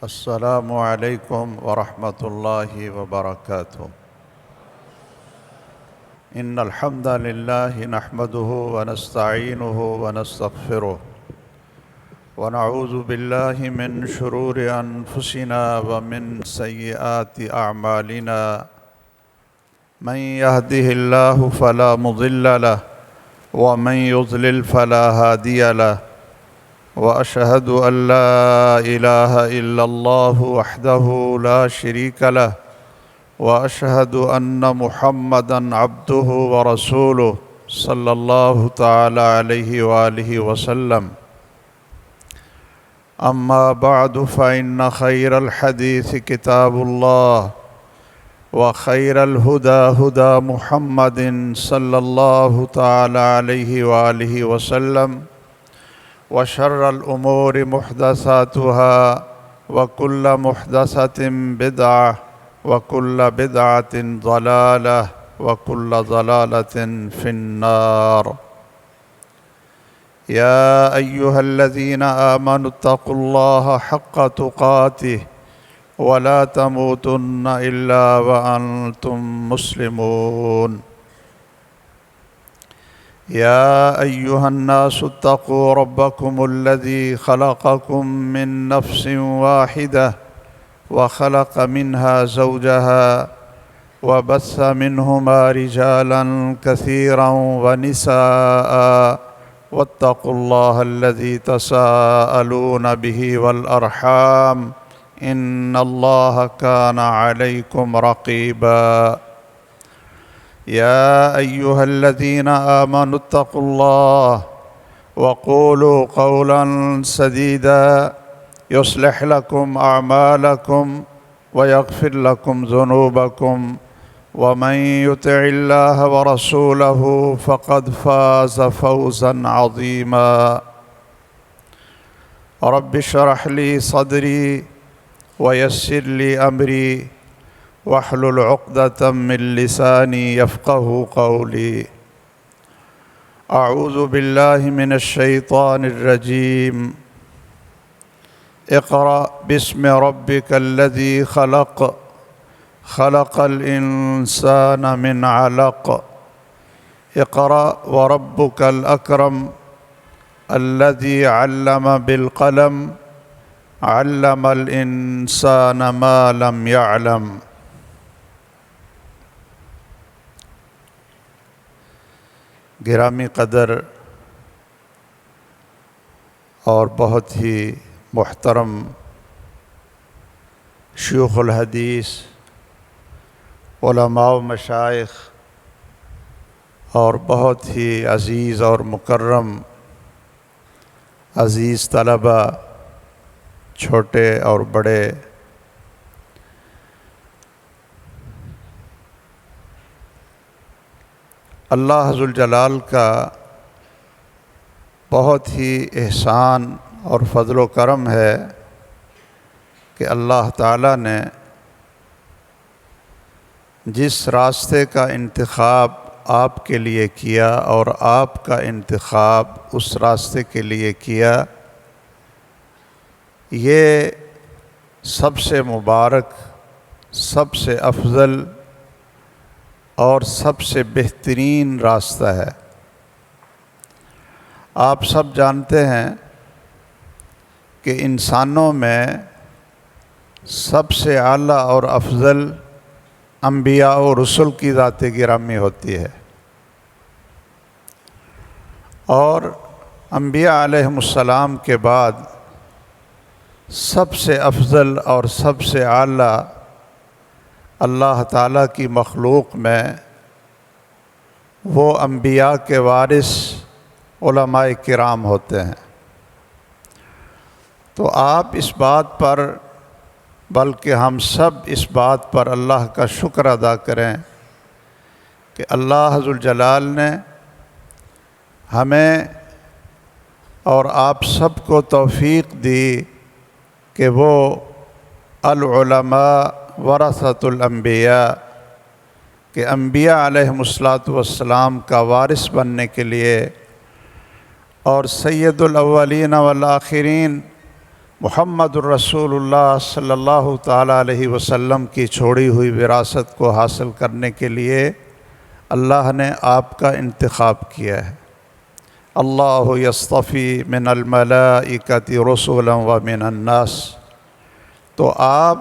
السلام علیکم ورحمۃ اللہ وبرکاتہ۔ ان الحمد للہ نحمده ونستعینه ونستغفره ونعوذ باللہ من شرور انفسنا ومن سیئات اعمالنا من يهده الله فلا مضل له ومن يضلل فلا هادي له وأشهد أن لا إله إلا الله وحده لا شريك له وأشهد أن محمدًا عبده ورسوله صلى الله تعالى عليه وآله وسلم. أما بعد فإن خير الحديث كتاب الله وخير الهدى هدى محمد صلى الله تعالى عليه وآله وسلم وشر الأمور محدثاتها وكل محدثة بدعة وكل بدعة ضلالة وكل ضلالة في النار. يا أيها الذين آمنوا اتقوا الله حق تقاته ولا تموتن إلا وأنتم مسلمون. يا أيها الناس اتقوا ربكم الذي خلقكم من نفس واحدة وخلق منها زوجها وبث منهما رجالا كثيرا ونساء واتقوا الله الذي تساءلون به والأرحام إن الله كان عليكم رقيبا. يا أيها الذين آمنوا اتقوا الله وقولوا قولا سديدا يصلح لكم أعمالكم ويغفر لكم ذنوبكم ومن يطع الله ورسوله فقد فاز فوزا عظيما. رب اشرح لي صدري ويسر لي أمري واحلل عقدة من لساني يفقه قولي. أعوذ بالله من الشيطان الرجيم. اقرأ باسم ربك الذي خلق خلق الإنسان من علق اقرأ وربك الأكرم الذي علم بالقلم علم الإنسان ما لم يعلم. گرامی قدر اور بہت ہی محترم شیوخ الحدیث علماء و مشائخ اور بہت ہی عزیز اور مکرم عزیز طلباء، چھوٹے اور بڑے، اللہ ذوالجلال کا بہت ہی احسان اور فضل و کرم ہے کہ اللہ تعالیٰ نے جس راستے کا انتخاب آپ کے لیے کیا اور آپ کا انتخاب اس راستے کے لیے کیا، یہ سب سے مبارک، سب سے افضل اور سب سے بہترین راستہ ہے۔ آپ سب جانتے ہیں کہ انسانوں میں سب سے اعلیٰ اور افضل انبیاء و رسل کی ذات گرامی ہوتی ہے، اور انبیاء علیہم السلام کے بعد سب سے افضل اور سب سے اعلیٰ اللہ تعالیٰ کی مخلوق میں وہ انبیاء کے وارث علماء کرام ہوتے ہیں۔ تو آپ اس بات پر، بلکہ ہم سب اس بات پر اللہ کا شکر ادا کریں کہ اللہ ذوالجلال نے ہمیں اور آپ سب کو توفیق دی کہ وہ العلماء ورثۃ الانبیاء، کہ انبیاء علیہم السلام کا وارث بننے کے لیے اور سید الاولین والآخرین محمد الرسول اللہ صلی اللہ تعالیٰ علیہ وسلم کی چھوڑی ہوئی وراثت کو حاصل کرنے کے لیے اللہ نے آپ کا انتخاب کیا ہے۔ اللہ یصطفی من الملائکۃ رسلا ومن الناس۔ تو آپ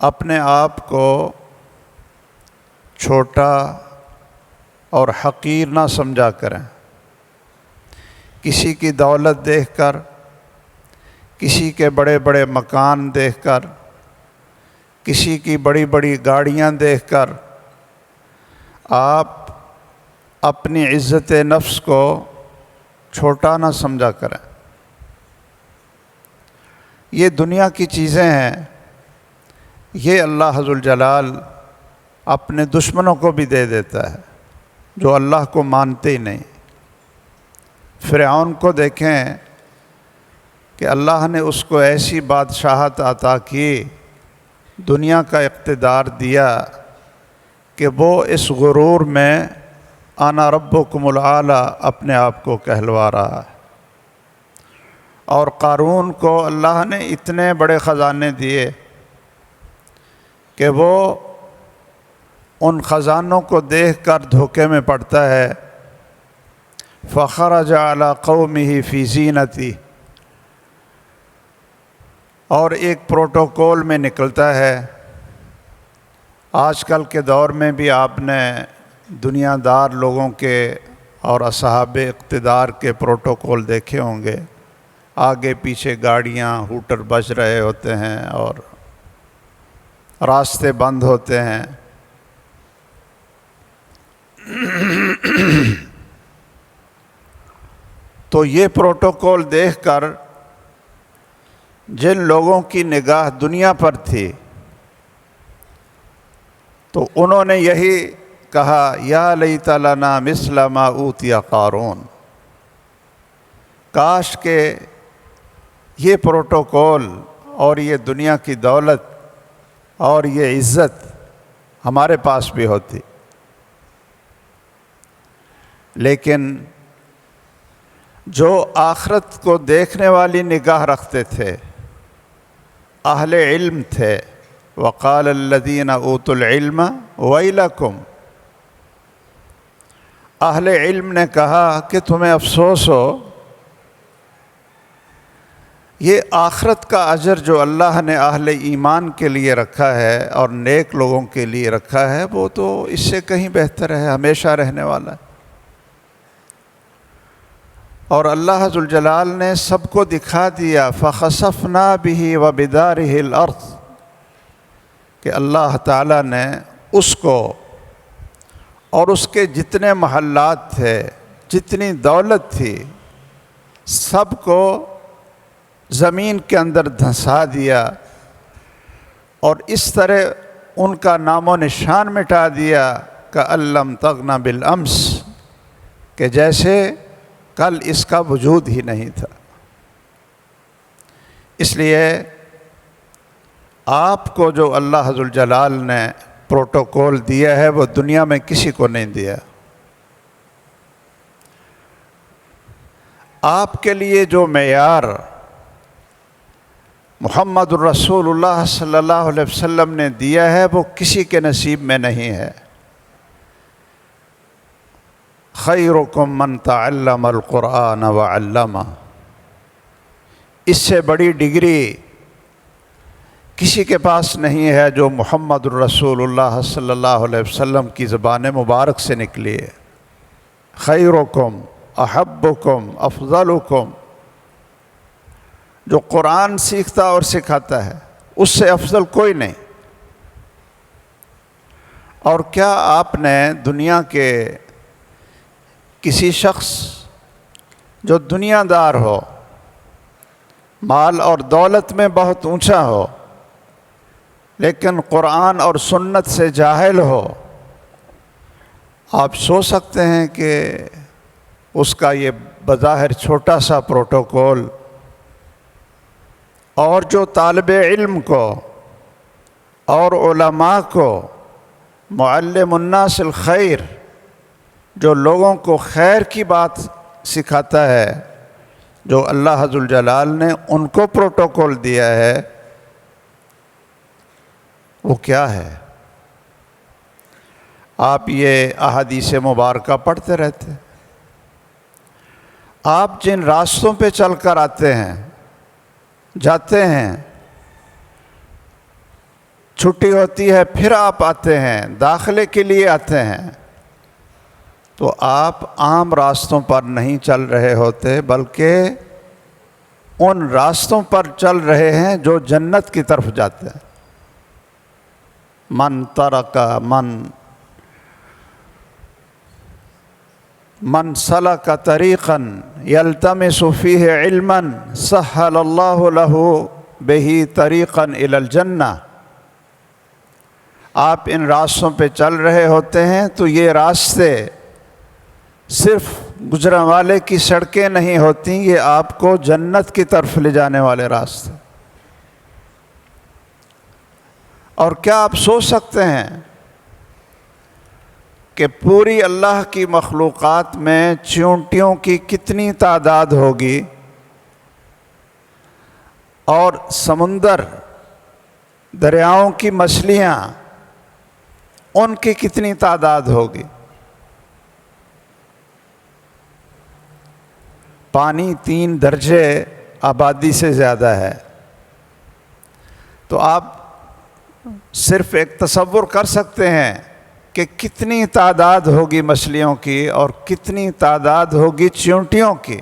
اپنے آپ کو چھوٹا اور حقیر نہ سمجھا کریں۔ کسی کی دولت دیکھ کر، کسی کے بڑے بڑے مکان دیکھ کر، کسی کی بڑی بڑی گاڑیاں دیکھ کر آپ اپنی عزت نفس کو چھوٹا نہ سمجھا کریں۔ یہ دنیا کی چیزیں ہیں، یہ اللہ ذوالجلال اپنے دشمنوں کو بھی دے دیتا ہے جو اللہ کو مانتے ہی نہیں۔ فرعون کو دیکھیں کہ اللہ نے اس کو ایسی بادشاہت عطا کی، دنیا کا اقتدار دیا کہ وہ اس غرور میں انا ربکم الاعلی اپنے آپ کو کہلوا رہا ہے۔ اور قارون کو اللہ نے اتنے بڑے خزانے دیے کہ وہ ان خزانوں کو دیکھ کر دھوکے میں پڑتا ہے۔ فخرج علی قومہ فی زینتی، اور ایک پروٹوکول میں نکلتا ہے۔ آج کل کے دور میں بھی آپ نے دنیا دار لوگوں کے اور اصحاب اقتدار کے پروٹوکول دیکھے ہوں گے۔ آگے پیچھے گاڑیاں ہوٹر بج رہے ہوتے ہیں اور راستے بند ہوتے ہیں۔ تو یہ پروٹوکول دیکھ کر جن لوگوں کی نگاہ دنیا پر تھی تو انہوں نے یہی کہا، یا لیت لنا مثل ما اوتی قارون، کاش کہ یہ پروٹوکول اور یہ دنیا کی دولت اور یہ عزت ہمارے پاس بھی ہوتی۔ لیکن جو آخرت کو دیکھنے والی نگاہ رکھتے تھے، اہل علم تھے، وقال الذین اوتوا العلم ویلکم، اہل علم نے کہا کہ تمہیں افسوس ہو، یہ آخرت کا اجر جو اللہ نے اہل ایمان کے لیے رکھا ہے اور نیک لوگوں کے لیے رکھا ہے، وہ تو اس سے کہیں بہتر ہے، ہمیشہ رہنے والا ہے۔ اور اللہ ذوالجلال نے سب کو دکھا دیا، فَخَسَفْنَا بِهِ وَبِدَارِهِ الْأَرْضِ، کہ اللہ تعالیٰ نے اس کو اور اس کے جتنے محلات تھے، جتنی دولت تھی، سب کو زمین کے اندر دھنسا دیا، اور اس طرح ان کا نام و نشان مٹا دیا کَأَن لَّمْ تَغْنَ بِالْأَمْسِ، کہ جیسے کل اس کا وجود ہی نہیں تھا۔ اس لیے آپ کو جو اللہ ذوالجلال نے پروٹوکول دیا ہے وہ دنیا میں کسی کو نہیں دیا۔ آپ کے لیے جو معیار محمد الرسول اللہ صلی اللہ علیہ وسلم نے دیا ہے وہ کسی کے نصیب میں نہیں ہے۔ خیرکم من تعلم القرآن وعلمہ، اس سے بڑی ڈگری کسی کے پاس نہیں ہے جو محمد الرسول اللہ صلی اللہ علیہ وسلم کی زبان مبارک سے نکلی ہے۔ خیرکم، احبکم، افضلکم، جو قرآن سیکھتا اور سکھاتا ہے اس سے افضل کوئی نہیں۔ اور کیا آپ نے دنیا کے کسی شخص جو دنیا دار ہو، مال اور دولت میں بہت اونچا ہو، لیکن قرآن اور سنت سے جاہل ہو، آپ سوچ سکتے ہیں کہ اس کا یہ بظاہر چھوٹا سا پروٹوکول اور جو طالب علم کو اور علماء کو، معلم الناس الخیر، جو لوگوں کو خیر کی بات سکھاتا ہے، جو اللہ ذوالجلال نے ان کو پروٹوکول دیا ہے وہ کیا ہے؟ آپ یہ احادیث مبارکہ پڑھتے رہتے، آپ جن راستوں پہ چل کر آتے ہیں، جاتے ہیں، چھٹی ہوتی ہے پھر آپ آتے ہیں، داخلے کے لیے آتے ہیں، تو آپ عام راستوں پر نہیں چل رہے ہوتے بلکہ ان راستوں پر چل رہے ہیں جو جنت کی طرف جاتے ہیں۔ من سلک طریقا یلتمس فیہ علما سہل اللہ لہ بہ طریقا الی الجنہ۔ آپ ان راستوں پہ چل رہے ہوتے ہیں تو یہ راستے صرف گزرنے والے کی سڑکیں نہیں ہوتی، یہ آپ کو جنت کی طرف لے جانے والے راستے۔ اور کیا آپ سوچ سکتے ہیں کہ پوری اللہ کی مخلوقات میں چیونٹیوں کی کتنی تعداد ہوگی اور سمندر، دریاؤں کی مچھلیاں، ان کی کتنی تعداد ہوگی؟ پانی 3 درجے آبادی سے زیادہ ہے، تو آپ صرف ایک تصور کر سکتے ہیں کہ کتنی تعداد ہوگی مچھلیوں کی اور کتنی تعداد ہوگی چیونٹیوں کی۔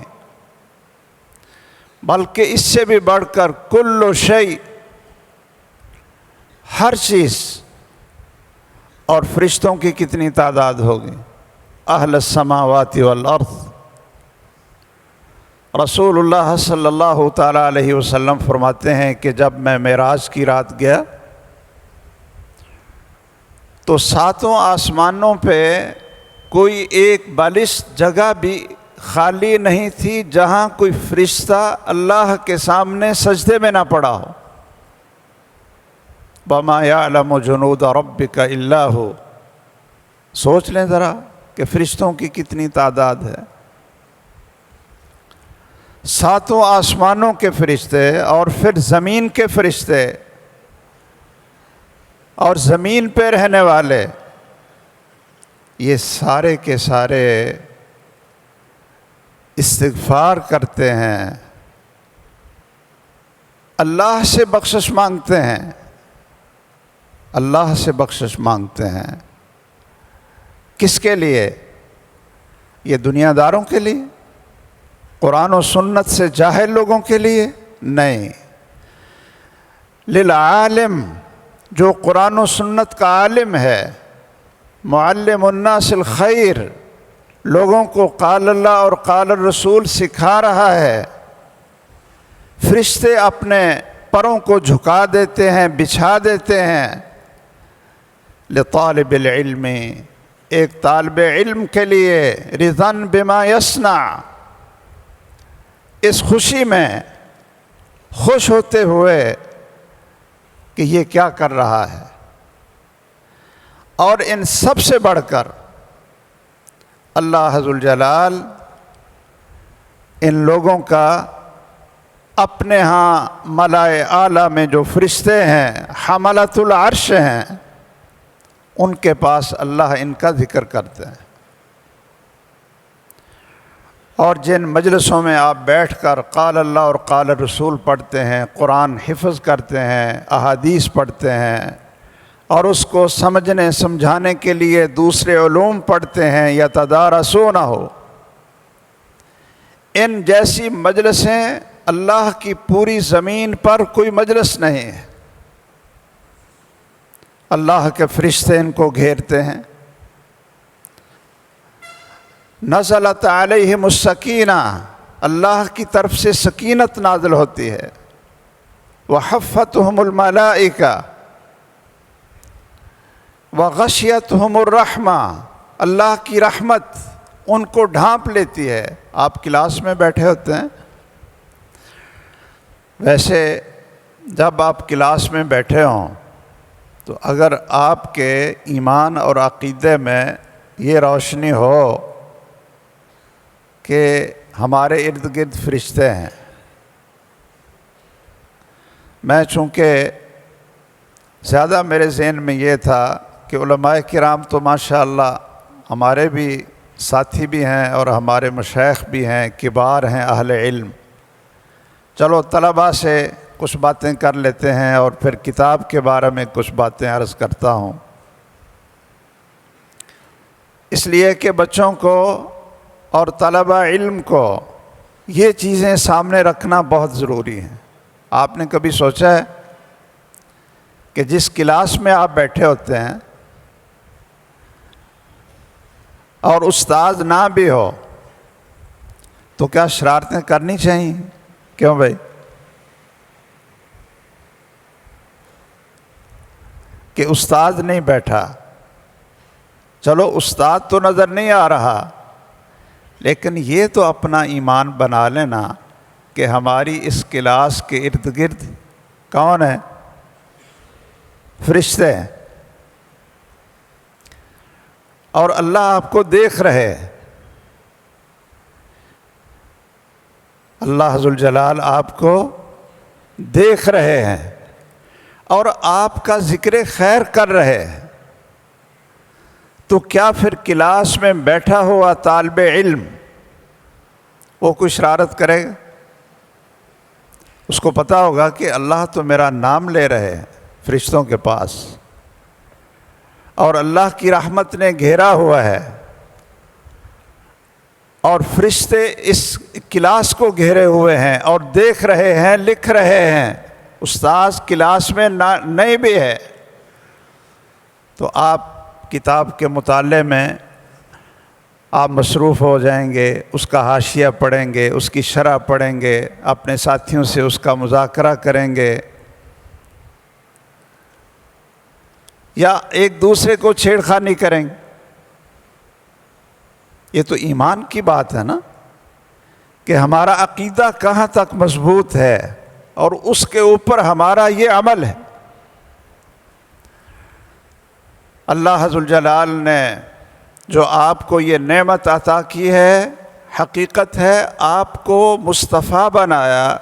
بلکہ اس سے بھی بڑھ کر کل شیء، ہر چیز، اور فرشتوں کی کتنی تعداد ہوگی۔ اہل السماوات والارض۔ رسول اللہ صلی اللہ تعالیٰ علیہ وسلم فرماتے ہیں کہ جب میں معراج کی رات گیا تو 7 آسمانوں پہ کوئی ایک بالشت جگہ بھی خالی نہیں تھی جہاں کوئی فرشتہ اللہ کے سامنے سجدے میں نہ پڑا ہو۔ وَمَا يَعْلَمُ جُنُودَ رَبِّكَ إِلَّا هُ۔ سوچ لیں ذرا کہ فرشتوں کی کتنی تعداد ہے۔ 7 آسمانوں کے فرشتے اور پھر زمین کے فرشتے اور زمین پہ رہنے والے، یہ سارے کے سارے استغفار کرتے ہیں، اللہ سے بخشش مانگتے ہیں، اللہ سے بخشش مانگتے ہیں۔ کس کے لیے؟ یہ دنیا داروں کے لیے؟ قرآن و سنت سے جاہل لوگوں کے لیے؟ نہیں، للعالم، جو قرآن و سنت کا عالم ہے، معلم الناس الخیر، لوگوں کو قال اللہ اور قال الرسول سکھا رہا ہے۔ فرشتے اپنے پروں کو جھکا دیتے ہیں، بچھا دیتے ہیں۔ لطالب العلم، ایک طالب علم کے لیے، رضاً بما یصنع، اس خوشی میں، خوش ہوتے ہوئے کہ یہ کیا کر رہا ہے۔ اور ان سب سے بڑھ کر اللہ ذوالجلال ان لوگوں کا اپنے ہاں ملائے اعلیٰ میں جو فرشتے ہیں، حملۃ العرش ہیں، ان کے پاس اللہ ان کا ذکر کرتے ہیں۔ اور جن مجلسوں میں آپ بیٹھ کر قال اللہ اور قال الرسول پڑھتے ہیں، قرآن حفظ کرتے ہیں، احادیث پڑھتے ہیں، اور اس کو سمجھنے سمجھانے کے لیے دوسرے علوم پڑھتے ہیں، یا تدارسونہ ہو، ان جیسی مجلسیں اللہ کی پوری زمین پر کوئی مجلس نہیں ہے۔ اللہ کے فرشتے ان کو گھیرتے ہیں۔ نزلت علیہم السکینہ، اللہ کی طرف سے سکینت نازل ہوتی ہے۔ وحفتہم الملائکہ وغشیتہم الرحمہ، اللہ کی رحمت ان کو ڈھانپ لیتی ہے۔ آپ کلاس میں بیٹھے ہوتے ہیں، ویسے جب آپ کلاس میں بیٹھے ہوں تو اگر آپ کے ایمان اور عقیدے میں یہ روشنی ہو کہ ہمارے ارد گرد فرشتے ہیں۔ میں چونکہ زیادہ میرے ذہن میں یہ تھا کہ علماء کرام تو ماشاءاللہ ہمارے بھی ساتھی بھی ہیں اور ہمارے مشائخ بھی ہیں، کبار ہیں، اہل علم، چلو طلباء سے کچھ باتیں کر لیتے ہیں اور پھر کتاب کے بارے میں کچھ باتیں عرض کرتا ہوں، اس لیے کہ بچوں کو اور طلباء علم کو یہ چیزیں سامنے رکھنا بہت ضروری ہیں۔ آپ نے کبھی سوچا ہے کہ جس کلاس میں آپ بیٹھے ہوتے ہیں اور استاد نہ بھی ہو تو کیا شرارتیں کرنی چاہیے؟ کیوں بھائی؟ کہ استاد نہیں بیٹھا، چلو استاد تو نظر نہیں آ رہا، لیکن یہ تو اپنا ایمان بنا لینا کہ ہماری اس کلاس کے ارد گرد کون ہے؟ فرشتے ہیں، اور اللہ آپ کو دیکھ رہے ہیں۔ اللہ ذوالجلال آپ کو دیکھ رہے ہیں اور آپ کا ذکر خیر کر رہے ہیں، تو کیا پھر کلاس میں بیٹھا ہوا طالب علم وہ کوئی شرارت کرے گا؟ اس کو پتہ ہوگا کہ اللہ تو میرا نام لے رہے ہیں فرشتوں کے پاس، اور اللہ کی رحمت نے گھیرا ہوا ہے، اور فرشتے اس کلاس کو گھیرے ہوئے ہیں اور دیکھ رہے ہیں، لکھ رہے ہیں۔ استاذ کلاس میں نہیں بھی ہے تو آپ کتاب کے مطالعے میں آپ مصروف ہو جائیں گے، اس کا حاشیہ پڑھیں گے، اس کی شرح پڑھیں گے، اپنے ساتھیوں سے اس کا مذاکرہ کریں گے، یا ایک دوسرے کو چھیڑ خانی کریں گے۔ یہ تو ایمان کی بات ہے نا، کہ ہمارا عقیدہ کہاں تک مضبوط ہے اور اس کے اوپر ہمارا یہ عمل ہے۔ اللہ ذوالجلال نے جو آپ کو یہ نعمت عطا کی ہے، حقیقت ہے آپ کو مصطفیٰ بنایا،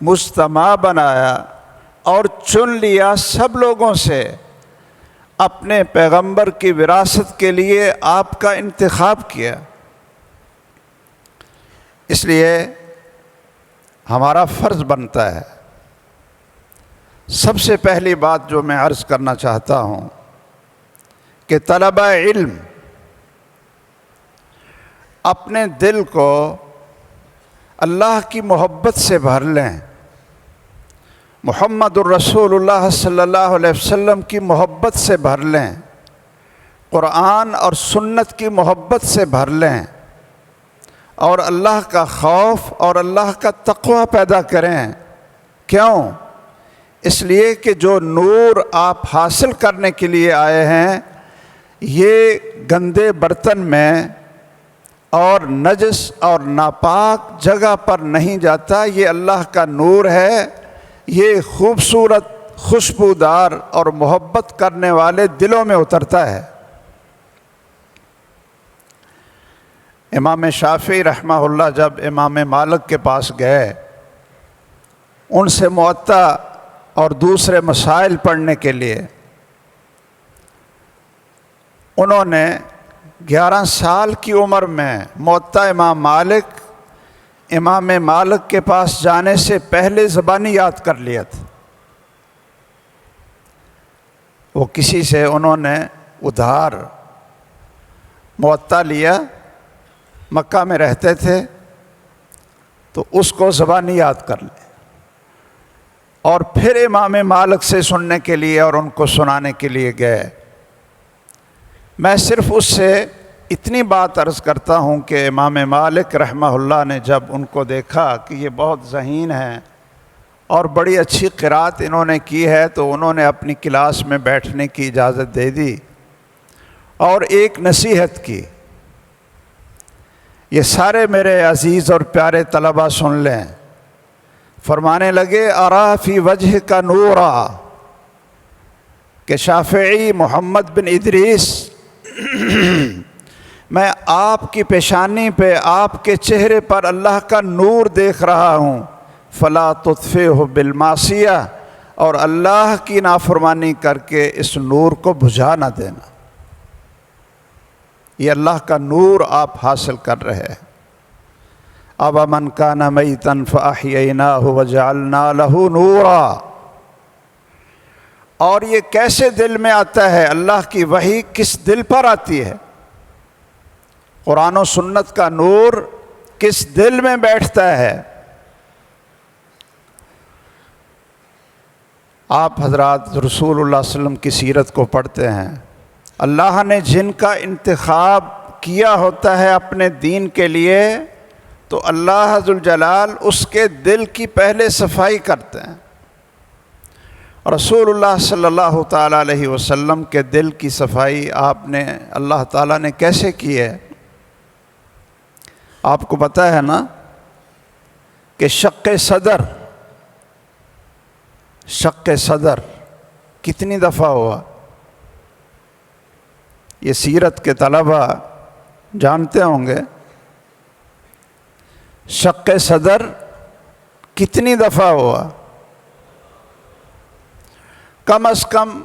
مجتمع بنایا اور چن لیا سب لوگوں سے، اپنے پیغمبر کی وراثت کے لیے آپ کا انتخاب کیا۔ اس لیے ہمارا فرض بنتا ہے، سب سے پہلی بات جو میں عرض کرنا چاہتا ہوں کہ طلباء علم اپنے دل کو اللہ کی محبت سے بھر لیں، محمد الرسول اللہ صلی اللہ علیہ وسلم کی محبت سے بھر لیں، قرآن اور سنت کی محبت سے بھر لیں، اور اللہ کا خوف اور اللہ کا تقوی پیدا کریں۔ کیوں؟ اس لیے کہ جو نور آپ حاصل کرنے کے لیے آئے ہیں یہ گندے برتن میں اور نجس اور ناپاک جگہ پر نہیں جاتا، یہ اللہ کا نور ہے، یہ خوبصورت، خوشبودار اور محبت کرنے والے دلوں میں اترتا ہے۔ امام شافعی رحمہ اللہ جب امام مالک کے پاس گئے ان سے موطا اور دوسرے مسائل پڑھنے کے لیے، انہوں نے 11 سال کی عمر میں موطا امام مالک کے پاس جانے سے پہلے زبانی یاد کر لیا تھا۔ وہ کسی سے انہوں نے ادھار موطا لیا، مکہ میں رہتے تھے، تو اس کو زبانی یاد کر لیں، اور پھر امام مالک سے سننے کے لیے اور ان کو سنانے کے لیے گئے۔ میں صرف اس سے اتنی بات عرض کرتا ہوں کہ امام مالک رحمہ اللہ نے جب ان کو دیکھا کہ یہ بہت ذہین ہیں اور بڑی اچھی قرات انہوں نے کی ہے، تو انہوں نے اپنی کلاس میں بیٹھنے کی اجازت دے دی اور ایک نصیحت کی۔ یہ سارے میرے عزیز اور پیارے طلباء سن لیں۔ فرمانے لگے ارا فی وجہ کا نورا، کہ شافعی محمد بن ادریس میں آپ کی پیشانی پہ، آپ کے چہرے پر اللہ کا نور دیکھ رہا ہوں، فلا تطفئہ بالمعصیہ، اور اللہ کی نافرمانی کر کے اس نور کو بجھا نہ دینا۔ یہ اللہ کا نور آپ حاصل کر رہے ہیں۔ أَوَمَنْ كَانَ مَيْتًا فَأَحْيَيْنَاهُ وَجَعَلْنَا لَهُ نُورًا، اور یہ کیسے دل میں آتا ہے؟ اللہ کی وحی کس دل پر آتی ہے؟ قرآن و سنت کا نور کس دل میں بیٹھتا ہے؟ آپ حضرات رسول اللہ صلی اللہ علیہ وسلم کی سیرت کو پڑھتے ہیں، اللہ نے جن کا انتخاب کیا ہوتا ہے اپنے دین کے لیے، تو اللہ ذوالجلال اس کے دل کی پہلے صفائی کرتے ہیں۔ رسول اللہ صلی اللہ تعالیٰ علیہ وسلم کے دل کی صفائی اللہ تعالیٰ نے کیسے کی ہے؟ آپ کو پتہ ہے نا کہ شق صدر کتنی دفعہ ہوا؟ یہ سیرت کے طلبہ جانتے ہوں گے، شق صدر کتنی دفعہ ہوا؟ کم از کم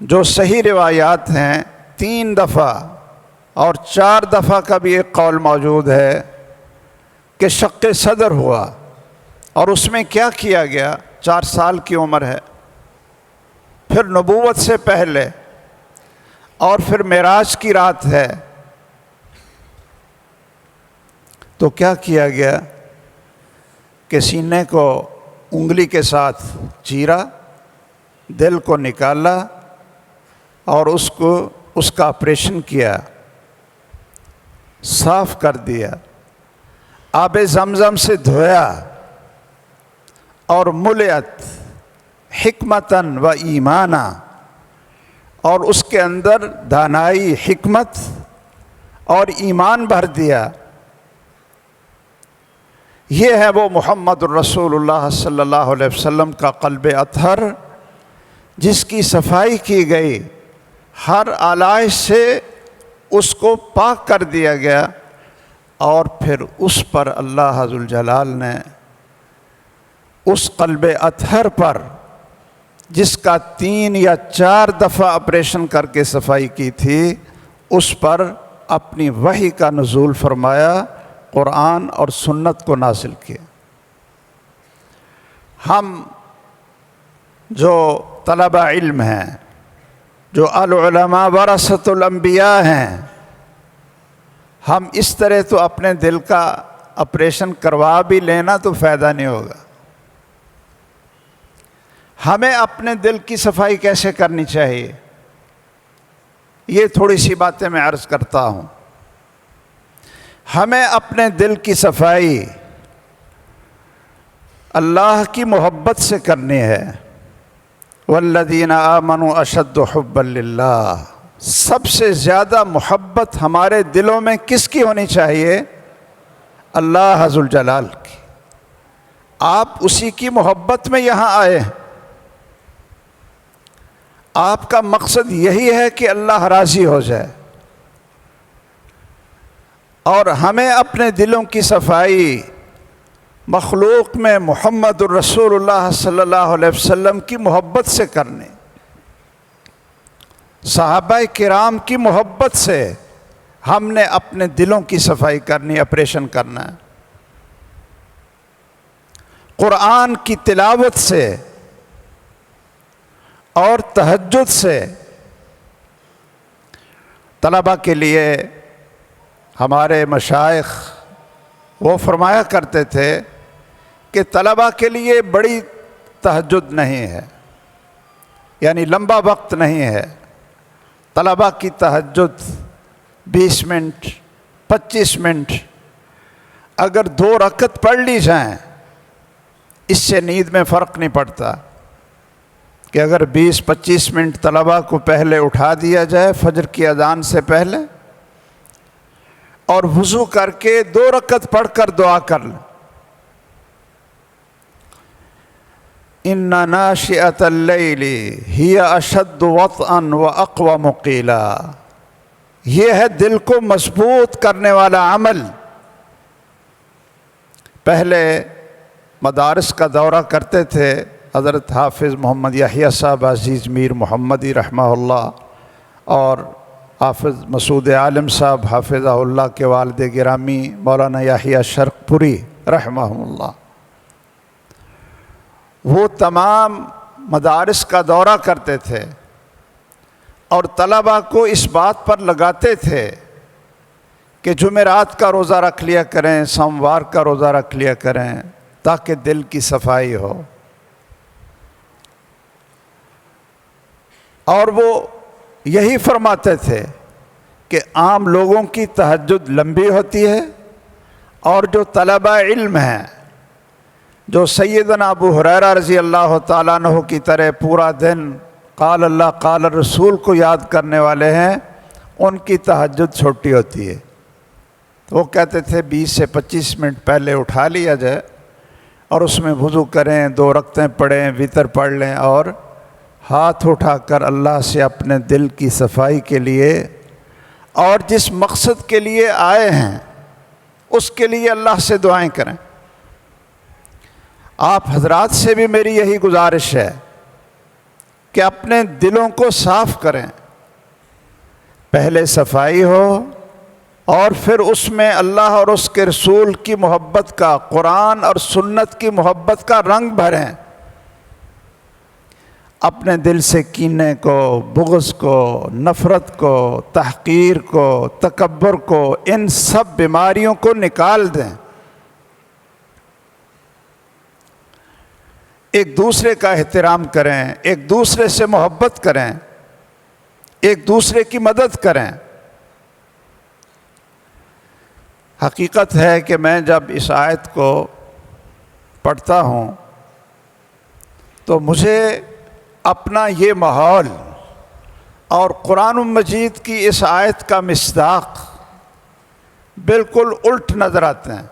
جو صحیح روایات ہیں 3 دفعہ، اور 4 دفعہ کا بھی ایک قول موجود ہے کہ شق صدر ہوا۔ اور اس میں کیا کیا گیا؟ 4 سال کی عمر ہے، پھر نبوت سے پہلے، اور پھر معراج کی رات ہے، تو کیا کیا گیا کہ سینے کو انگلی کے ساتھ چیرا، دل کو نکالا، اور اس کا آپریشن کیا، صاف کر دیا، آب زمزم سے دھویا، اور ملئت حکمتاً و ایمانا، اور اس کے اندر دانائی، حکمت اور ایمان بھر دیا۔ یہ ہے وہ محمد الرسول اللہ صلی اللہ علیہ وسلم کا قلب اطہر، جس کی صفائی کی گئی، ہر آلائش سے اس کو پاک کر دیا گیا، اور پھر اس پر اللہ ذوالجلال نے اس قلب اطہر پر، جس کا 3 یا 4 دفعہ آپریشن کر کے صفائی کی تھی، اس پر اپنی وحی کا نزول فرمایا، قرآن اور سنت کو نازل کیا۔ ہم جو طلبہ علم ہیں، جو العلماء ورثۃ الانبیاء ہیں، ہم اس طرح تو اپنے دل کا آپریشن کروا بھی لینا تو فائدہ نہیں ہوگا۔ ہمیں اپنے دل کی صفائی کیسے کرنی چاہیے؟ یہ تھوڑی سی باتیں میں عرض کرتا ہوں۔ ہمیں اپنے دل کی صفائی اللہ کی محبت سے کرنی ہے۔ والذین آمنوا اشد حبا للہ، سب سے زیادہ محبت ہمارے دلوں میں کس کی ہونی چاہیے؟ اللہ ذوالجلال کی۔ آپ اسی کی محبت میں یہاں آئے ہیں، آپ کا مقصد یہی ہے کہ اللہ راضی ہو جائے، اور ہمیں اپنے دلوں کی صفائی مخلوق میں محمد الرسول اللہ صلی اللہ علیہ وسلم کی محبت سے کرنے، صحابہ کرام کی محبت سے ہم نے اپنے دلوں کی صفائی کرنی، آپریشن کرنا ہے۔ قرآن کی تلاوت سے اور تہجد سے۔ طلبہ کے لیے ہمارے مشائخ وہ فرمایا کرتے تھے کہ طلبہ کے لیے بڑی تہجد نہیں ہے، یعنی لمبا وقت نہیں ہے۔ طلبہ کی تہجد 20 منٹ 25 منٹ اگر 2 رکعت پڑھ لی جائیں، اس سے نیند میں فرق نہیں پڑتا کہ اگر 20-25 منٹ طلبہ کو پہلے اٹھا دیا جائے فجر کی اذان سے پہلے، اور وضو کر کے 2 رکعت پڑھ کر دعا کر لیں، ان ناشئۃ اللیل ہی اشد وطئا واقوم قیلا، یہ ہے دل کو مضبوط کرنے والا عمل۔ پہلے مدارس کا دورہ کرتے تھے حضرت حافظ محمد یحییٰ صاحب عزیز میر محمدی رحمہ اللہ اور حافظ مسعود عالم صاحب حافظہ اللہ کے والد گرامی مولانا یحییٰ شرق پوری رحمہ اللہ، وہ تمام مدارس کا دورہ کرتے تھے اور طلباء کو اس بات پر لگاتے تھے کہ جمعرات کا روزہ رکھ لیا کریں، سوموار کا روزہ رکھ لیا کریں تاکہ دل کی صفائی ہو۔ اور وہ یہی فرماتے تھے کہ عام لوگوں کی تہجد لمبی ہوتی ہے، اور جو طلباء علم ہیں، جو سیدنا ابو ہریرہ رضی اللہ تعالیٰ عنہ کی طرح پورا دن قال اللہ قال الرسول کو یاد کرنے والے ہیں، ان کی تہجد چھوٹی ہوتی ہے۔ تو وہ کہتے تھے 20 سے 25 منٹ پہلے اٹھا لیا جائے اور اس میں وضو کریں، 2 رکعتیں پڑھیں، وتر پڑھ لیں اور ہاتھ اٹھا کر اللہ سے اپنے دل کی صفائی کے لیے اور جس مقصد کے لیے آئے ہیں اس کے لیے اللہ سے دعائیں کریں۔ آپ حضرات سے بھی میری یہی گزارش ہے کہ اپنے دلوں کو صاف کریں، پہلے صفائی ہو اور پھر اس میں اللہ اور اس کے رسول کی محبت کا، قرآن اور سنت کی محبت کا رنگ بھریں۔ اپنے دل سے کینے کو، بغض کو، نفرت کو، تحقیر کو، تکبر کو، ان سب بیماریوں کو نکال دیں۔ ایک دوسرے کا احترام کریں، ایک دوسرے سے محبت کریں، ایک دوسرے کی مدد کریں۔ حقیقت ہے کہ میں جب اس آیت کو پڑھتا ہوں تو مجھے اپنا یہ ماحول اور قرآن مجید کی اس آیت کا مصداق بالکل الٹ نظر آتے ہیں۔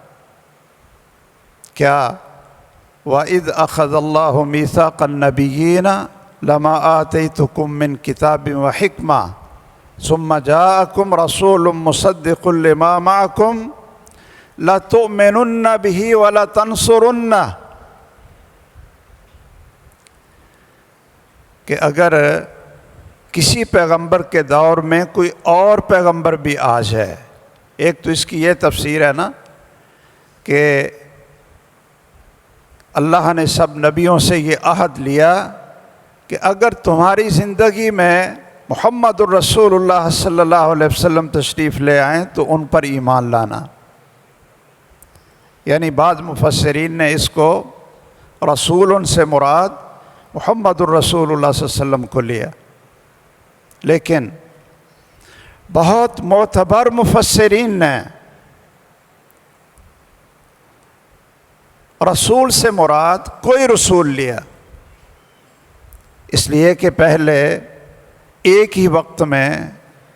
کیا وَإِذْ أَخَذَ اللَّهُ مِيثَاقَ النَّبِيِّينَ لَمَا آتَيْتُكُم مِّن كِتَابٍ وَحِكْمَةٍ ثُمَّ جَاءَكُمْ رَسُولٌ مُّصَدِّقٌ لِّمَا مَعَكُمْ لَتُؤْمِنُنَّ بِهِ وَلَتَنصُرُنَّهُ، کہ اگر کسی پیغمبر کے دور میں کوئی اور پیغمبر بھی آ جائے، ایک تو اس کی یہ تفسیر ہے نا کہ اللہ نے سب نبیوں سے یہ عہد لیا کہ اگر تمہاری زندگی میں محمد الرسول اللہ صلی اللہ علیہ وسلم تشریف لے آئیں تو ان پر ایمان لانا۔ یعنی بعض مفسرین نے اس کو رسول سے مراد محمد الرسول اللہ صلی اللہ علیہ وسلم کو لیا، لیکن بہت معتبر مفسرین نے رسول سے مراد کوئی رسول لیا، اس لیے کہ پہلے ایک ہی وقت میں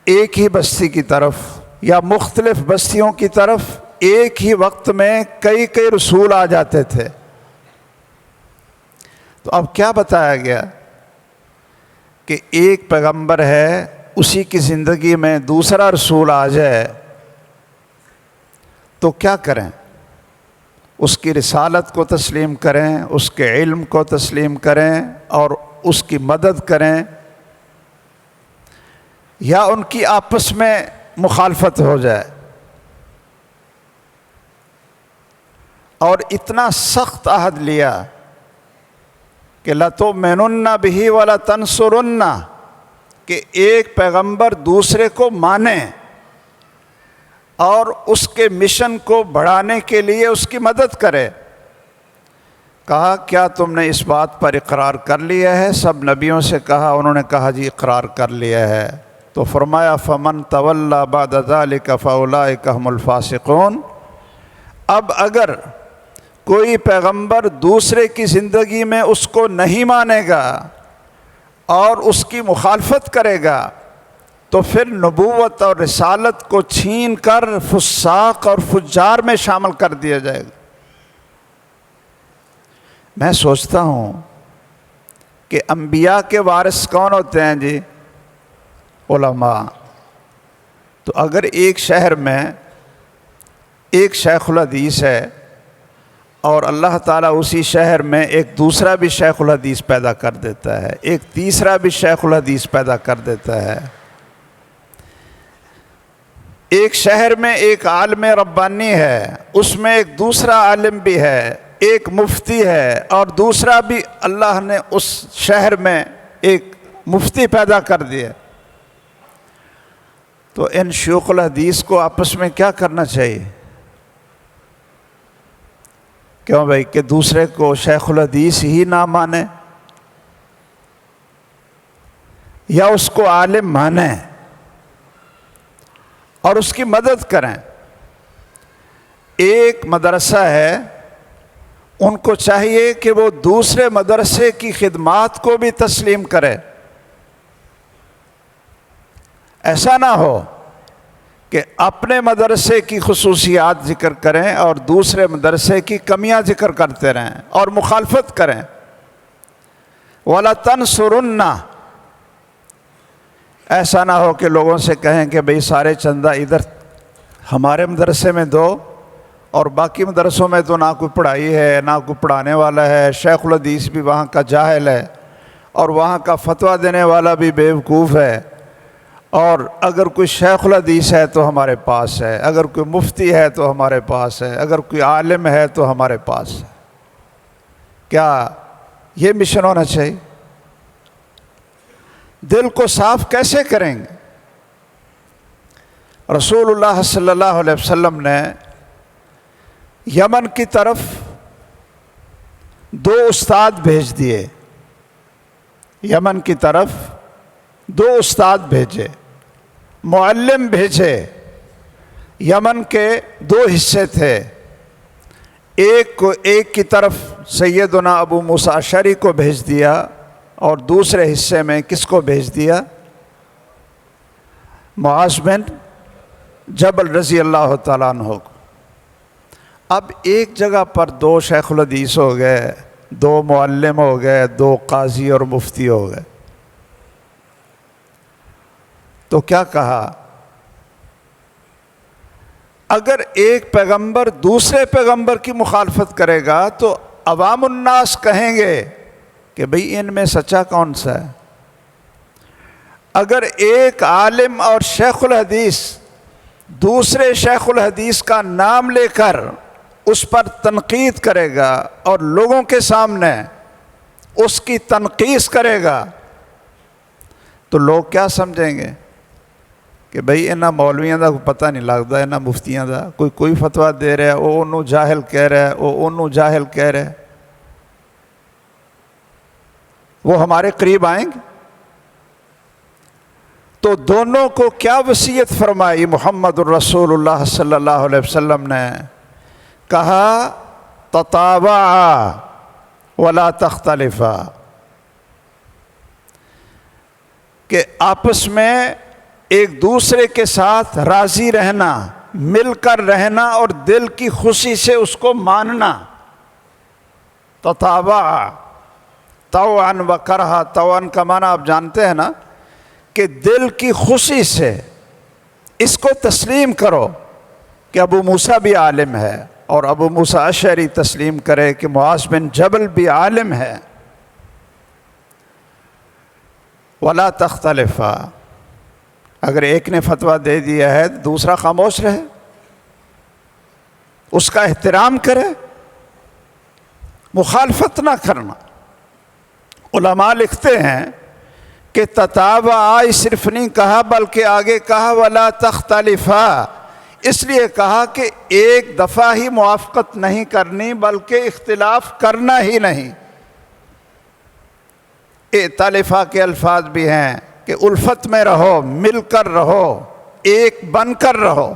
ایک ہی بستی کی طرف یا مختلف بستیوں کی طرف ایک ہی وقت میں کئی رسول آ جاتے تھے۔ تو اب کیا بتایا گیا کہ ایک پیغمبر ہے، اسی کی زندگی میں دوسرا رسول آ جائے تو کیا کریں؟ اس کی رسالت کو تسلیم کریں، اس کے علم کو تسلیم کریں اور اس کی مدد کریں، یا ان کی آپس میں مخالفت ہو جائے؟ اور اتنا سخت عہد لیا کہ لَتُؤْمِنُنَّ بِهِ وَلَتَنصُرُنَّهُ، کہ ایک پیغمبر دوسرے کو مانے اور اس کے مشن کو بڑھانے کے لیے اس کی مدد کرے۔ کہا کیا تم نے اس بات پر اقرار کر لیا ہے؟ سب نبیوں سے کہا، انہوں نے کہا جی اقرار کر لیا ہے۔ تو فرمایا فَمَن تَوَلَّى بَعْدَ ذَلِكَ فَأُولَٰئِكَ هُمُ الْفَاسِقُونَ۔ اب اگر کوئی پیغمبر دوسرے کی زندگی میں اس کو نہیں مانے گا اور اس کی مخالفت کرے گا تو پھر نبوت اور رسالت کو چھین کر فساق اور فجار میں شامل کر دیا جائے گا۔ میں سوچتا ہوں کہ انبیاء کے وارث کون ہوتے ہیں جی؟ علماء۔ تو اگر ایک شہر میں ایک شیخ الحدیث ہے اور اللہ تعالیٰ اسی شہر میں ایک دوسرا بھی شیخ الحدیث پیدا کر دیتا ہے، ایک تیسرا بھی شیخ الحدیث پیدا کر دیتا ہے، ایک شہر میں ایک عالم ربانی ہے، اس میں ایک دوسرا عالم بھی ہے، ایک مفتی ہے، اور دوسرا بھی اللہ نے اس شہر میں ایک مفتی پیدا کر دیا، تو ان شیوخ الحدیث کو آپس میں کیا کرنا چاہیے؟ کیوں بھائی کہ دوسرے کو شیخ الحدیث ہی نہ مانے یا اس کو عالم مانیں اور اس کی مدد کریں۔ ایک مدرسہ ہے، ان کو چاہیے کہ وہ دوسرے مدرسے کی خدمات کو بھی تسلیم کرے، ایسا نہ ہو کہ اپنے مدرسے کی خصوصیات ذکر کریں اور دوسرے مدرسے کی کمیاں ذکر کرتے رہیں اور مخالفت کریں۔ وَلَا تَنْصُرُنَّ، ایسا نہ ہو کہ لوگوں سے کہیں کہ بھئی سارے چندہ ادھر ہمارے مدرسے میں دو اور باقی مدرسوں میں تو نہ کوئی پڑھائی ہے نہ کوئی پڑھانے والا ہے، شیخ الحدیث بھی وہاں کا جاہل ہے اور وہاں کا فتویٰ دینے والا بھی بیوقوف ہے، اور اگر کوئی شیخ الحدیث ہے تو ہمارے پاس ہے، اگر کوئی مفتی ہے تو ہمارے پاس ہے، اگر کوئی عالم ہے تو ہمارے پاس ہے۔ کیا یہ مشن ہونا چاہیے؟ دل کو صاف کیسے کریں گے؟ رسول اللہ صلی اللہ علیہ وسلم نے یمن کی طرف 2 استاد بھیج دیے، یمن کی طرف 2 استاد بھیجے، معلم بھیجے۔ یمن کے 2 حصے تھے، ایک کی طرف سیدنا ابو موسیٰ اشعری کو بھیج دیا اور دوسرے حصے میں کس کو بھیج دیا؟ معاذ بن جبل رضی اللہ تعالیٰ عنہ کو۔ اب ایک جگہ پر 2 شیخ الحدیث ہو گئے، 2 معلم ہو گئے، 2 قاضی اور مفتی ہو گئے، تو کیا کہا؟ اگر ایک پیغمبر دوسرے پیغمبر کی مخالفت کرے گا تو عوام الناس کہیں گے کہ بھئی ان میں سچا کون سا ہے۔ اگر ایک عالم اور شیخ الحدیث دوسرے شیخ الحدیث کا نام لے کر اس پر تنقید کرے گا اور لوگوں کے سامنے اس کی تنقیص کرے گا تو لوگ کیا سمجھیں گے کہ بھئی انہاں مولویاں دا پتہ نہیں لگتا، انہاں مفتیاں دا کوئی فتویٰ دے رہا ہے، وہ انہوں جاہل کہہ رہا ہے، وہ انہوں جاہل کہہ رہا ہے، وہ ہمارے قریب آئیں گے۔ تو دونوں کو کیا وصیت فرمائی محمد الرسول اللہ صلی اللہ علیہ وسلم نے؟ کہا تطاوعا ولا تختلفا، کہ آپس میں ایک دوسرے کے ساتھ راضی رہنا، مل کر رہنا اور دل کی خوشی سے اس کو ماننا۔ تطاوعا، طوعا و کرہا، طوعا کا معنی آپ جانتے ہیں نا کہ دل کی خوشی سے اس کو تسلیم کرو کہ ابو موسیٰ بھی عالم ہے، اور ابو موسیٰ اشعری تسلیم کرے کہ معاذ بن جبل بھی عالم ہے۔ ولا تختلفا، اگر ایک نے فتویٰ دے دیا ہے تو دوسرا خاموش رہے، اس کا احترام کرے، مخالفت نہ کرنا۔ علماء لکھتے ہیں کہ تتابعا صرف نہیں کہا بلکہ آگے کہا ولا تختلفا، اس لیے کہا کہ ایک دفعہ ہی موافقت نہیں کرنی بلکہ اختلاف کرنا ہی نہیں۔ ائتلافا کے الفاظ بھی ہیں کہ الفت میں رہو، مل کر رہو، ایک بن کر رہو،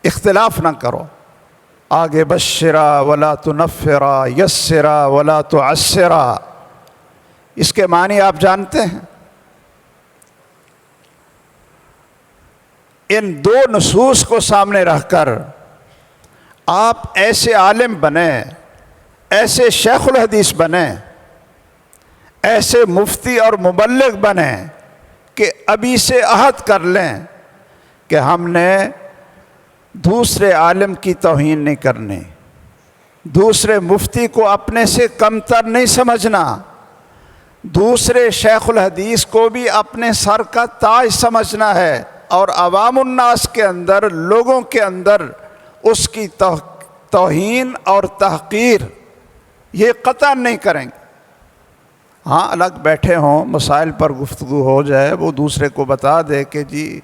اختلاف نہ کرو۔ آگے بشرا ولا تنفرا، یسرا ولا تعسرا، اس کے معنی آپ جانتے ہیں۔ ان 2 نصوص کو سامنے رکھ کر آپ ایسے عالم بنیں، ایسے شیخ الحدیث بنیں، ایسے مفتی اور مبلغ بنیں کہ ابھی سے عہد کر لیں کہ ہم نے دوسرے عالم کی توہین نہیں کرنی، دوسرے مفتی کو اپنے سے کمتر نہیں سمجھنا، دوسرے شیخ الحدیث کو بھی اپنے سر کا تاج سمجھنا ہے، اور عوام الناس کے اندر، لوگوں کے اندر اس کی توہین اور تحقیر یہ قطع نہیں کریں گے۔ ہاں الگ بیٹھے ہوں، مسائل پر گفتگو ہو جائے، وہ دوسرے کو بتا دے کہ جی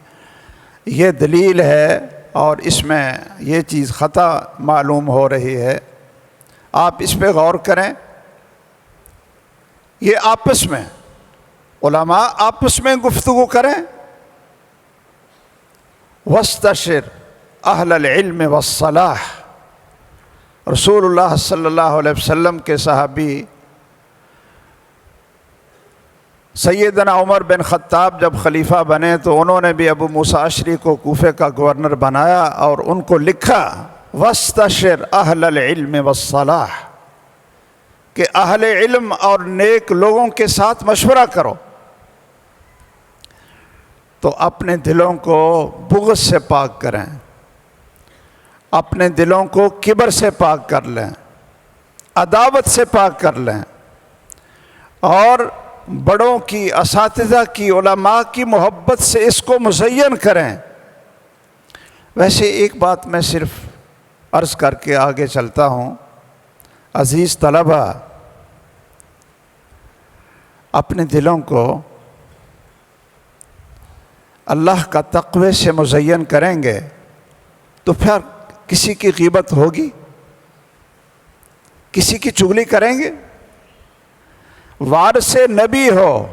یہ دلیل ہے اور اس میں یہ چیز خطا معلوم ہو رہی ہے، آپ اس پہ غور کریں۔ یہ آپس میں علماء آپس میں گفتگو کریں۔ وَاسْتَشِرْ أَهْلَ الْعِلْمِ وَالصَّلَاحِ، رسول اللہ صلی اللہ علیہ وسلم کے صحابی سیدنا عمر بن خطاب جب خلیفہ بنے تو انہوں نے بھی ابو موسیٰ اشعری کو کوفے کا گورنر بنایا اور ان کو لکھا وَاسْتَشِرْ أَهْلَ الْعِلْمِ وَالصَّلَاحِ، کہ اہل علم اور نیک لوگوں کے ساتھ مشورہ کرو۔ تو اپنے دلوں کو بغض سے پاک کریں، اپنے دلوں کو کبر سے پاک کر لیں، عداوت سے پاک کر لیں، اور بڑوں کی، اساتذہ کی، علماء کی محبت سے اس کو مزین کریں۔ ویسے ایک بات میں صرف عرض کر کے آگے چلتا ہوں، عزیز طلبہ، اپنے دلوں کو اللہ کا تقوی سے مزین کریں گے تو پھر کسی کی غیبت ہوگی، کسی کی چغلی کریں گے؟ وارث نبی ہو،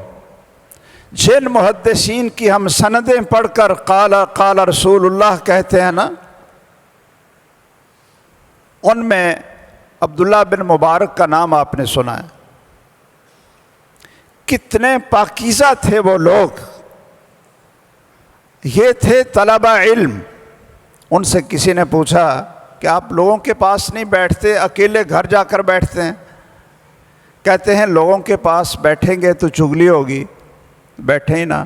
جن محدثین کی ہم سندیں پڑھ کر قال قال رسول اللہ کہتے ہیں نا، ان میں عبداللہ بن مبارک کا نام آپ نے سنا ہے۔ کتنے پاکیزہ تھے وہ لوگ، یہ تھے طلبہ علم۔ ان سے کسی نے پوچھا کہ آپ لوگوں کے پاس نہیں بیٹھتے، اکیلے گھر جا کر بیٹھتے ہیں؟ کہتے ہیں لوگوں کے پاس بیٹھیں گے تو چغلی ہوگی، بیٹھے ہی نہ۔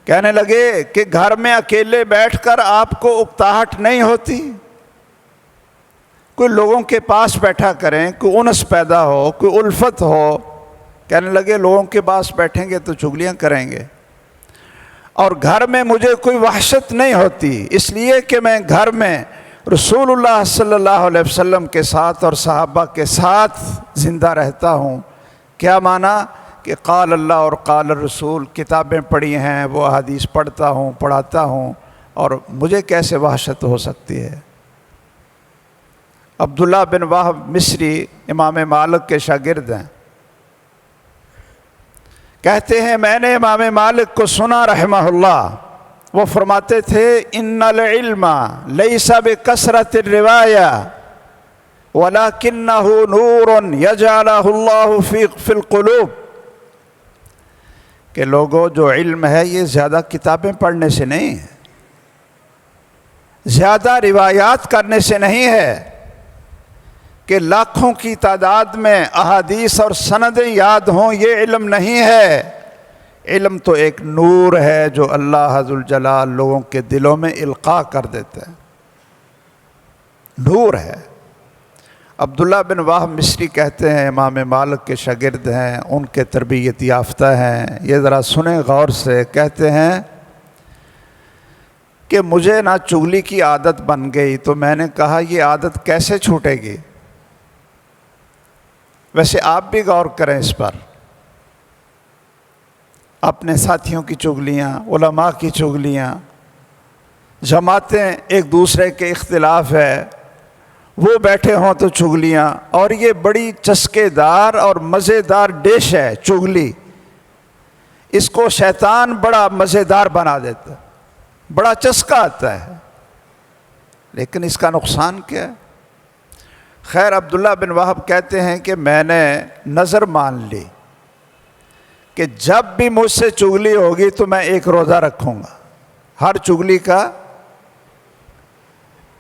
کہنے لگے کہ گھر میں اکیلے بیٹھ کر آپ کو اکتاہٹ نہیں ہوتی؟ کوئی لوگوں کے پاس بیٹھا کریں، کوئی انس پیدا ہو، کوئی الفت ہو۔ کہنے لگے لوگوں کے پاس بیٹھیں گے تو چغلیاں کریں گے، اور گھر میں مجھے کوئی وحشت نہیں ہوتی، اس لیے کہ میں گھر میں رسول اللہ صلی اللہ علیہ وسلم کے ساتھ اور صحابہ کے ساتھ زندہ رہتا ہوں۔ کیا معنی؟ کہ قال اللہ اور قال الرسول کتابیں پڑھی ہیں، وہ احادیث پڑھتا ہوں، پڑھاتا ہوں، اور مجھے کیسے وحشت ہو سکتی ہے؟ عبداللہ بن وہب مصری امام مالک کے شاگرد ہیں، کہتے ہیں میں نے امام مالک کو سنا رحمہ اللہ، وہ فرماتے تھے ان العلم لیس بکثرت الروایہ ولکنہ نور یجعلہ اللہ فی القلوب، کہ لوگوں جو علم ہے یہ زیادہ کتابیں پڑھنے سے نہیں ہے، زیادہ روایات کرنے سے نہیں ہے، کہ لاکھوں کی تعداد میں احادیث اور سندیں یاد ہوں، یہ علم نہیں ہے۔ علم تو ایک نور ہے جو اللہ عز الجلال لوگوں کے دلوں میں القاء کر دیتے ہیں، نور ہے۔ عبداللہ بن وہب مصری کہتے ہیں امام مالک کے شاگرد ہیں، ان کے تربیت یافتہ ہیں، یہ ذرا سنیں غور سے۔ کہتے ہیں کہ مجھے نہ چغلی کی عادت بن گئی، تو میں نے کہا یہ عادت کیسے چھوٹے گی؟ ویسے آپ بھی غور کریں اس پر، اپنے ساتھیوں کی چغلیاں، علماء کی چغلیاں، جماعتیں ایک دوسرے کے اختلاف ہے، وہ بیٹھے ہوں تو چغلیاں، اور یہ بڑی چسکے دار اور مزیدار ڈش ہے چغلی، اس کو شیطان بڑا مزیدار بنا دیتا ہے، بڑا چسکا آتا ہے، لیکن اس کا نقصان کیا ہے؟ خیر عبداللہ بن وہب کہتے ہیں کہ میں نے نظر مان لی کہ جب بھی مجھ سے چغلی ہوگی تو میں ایک روزہ رکھوں گا، ہر چغلی کا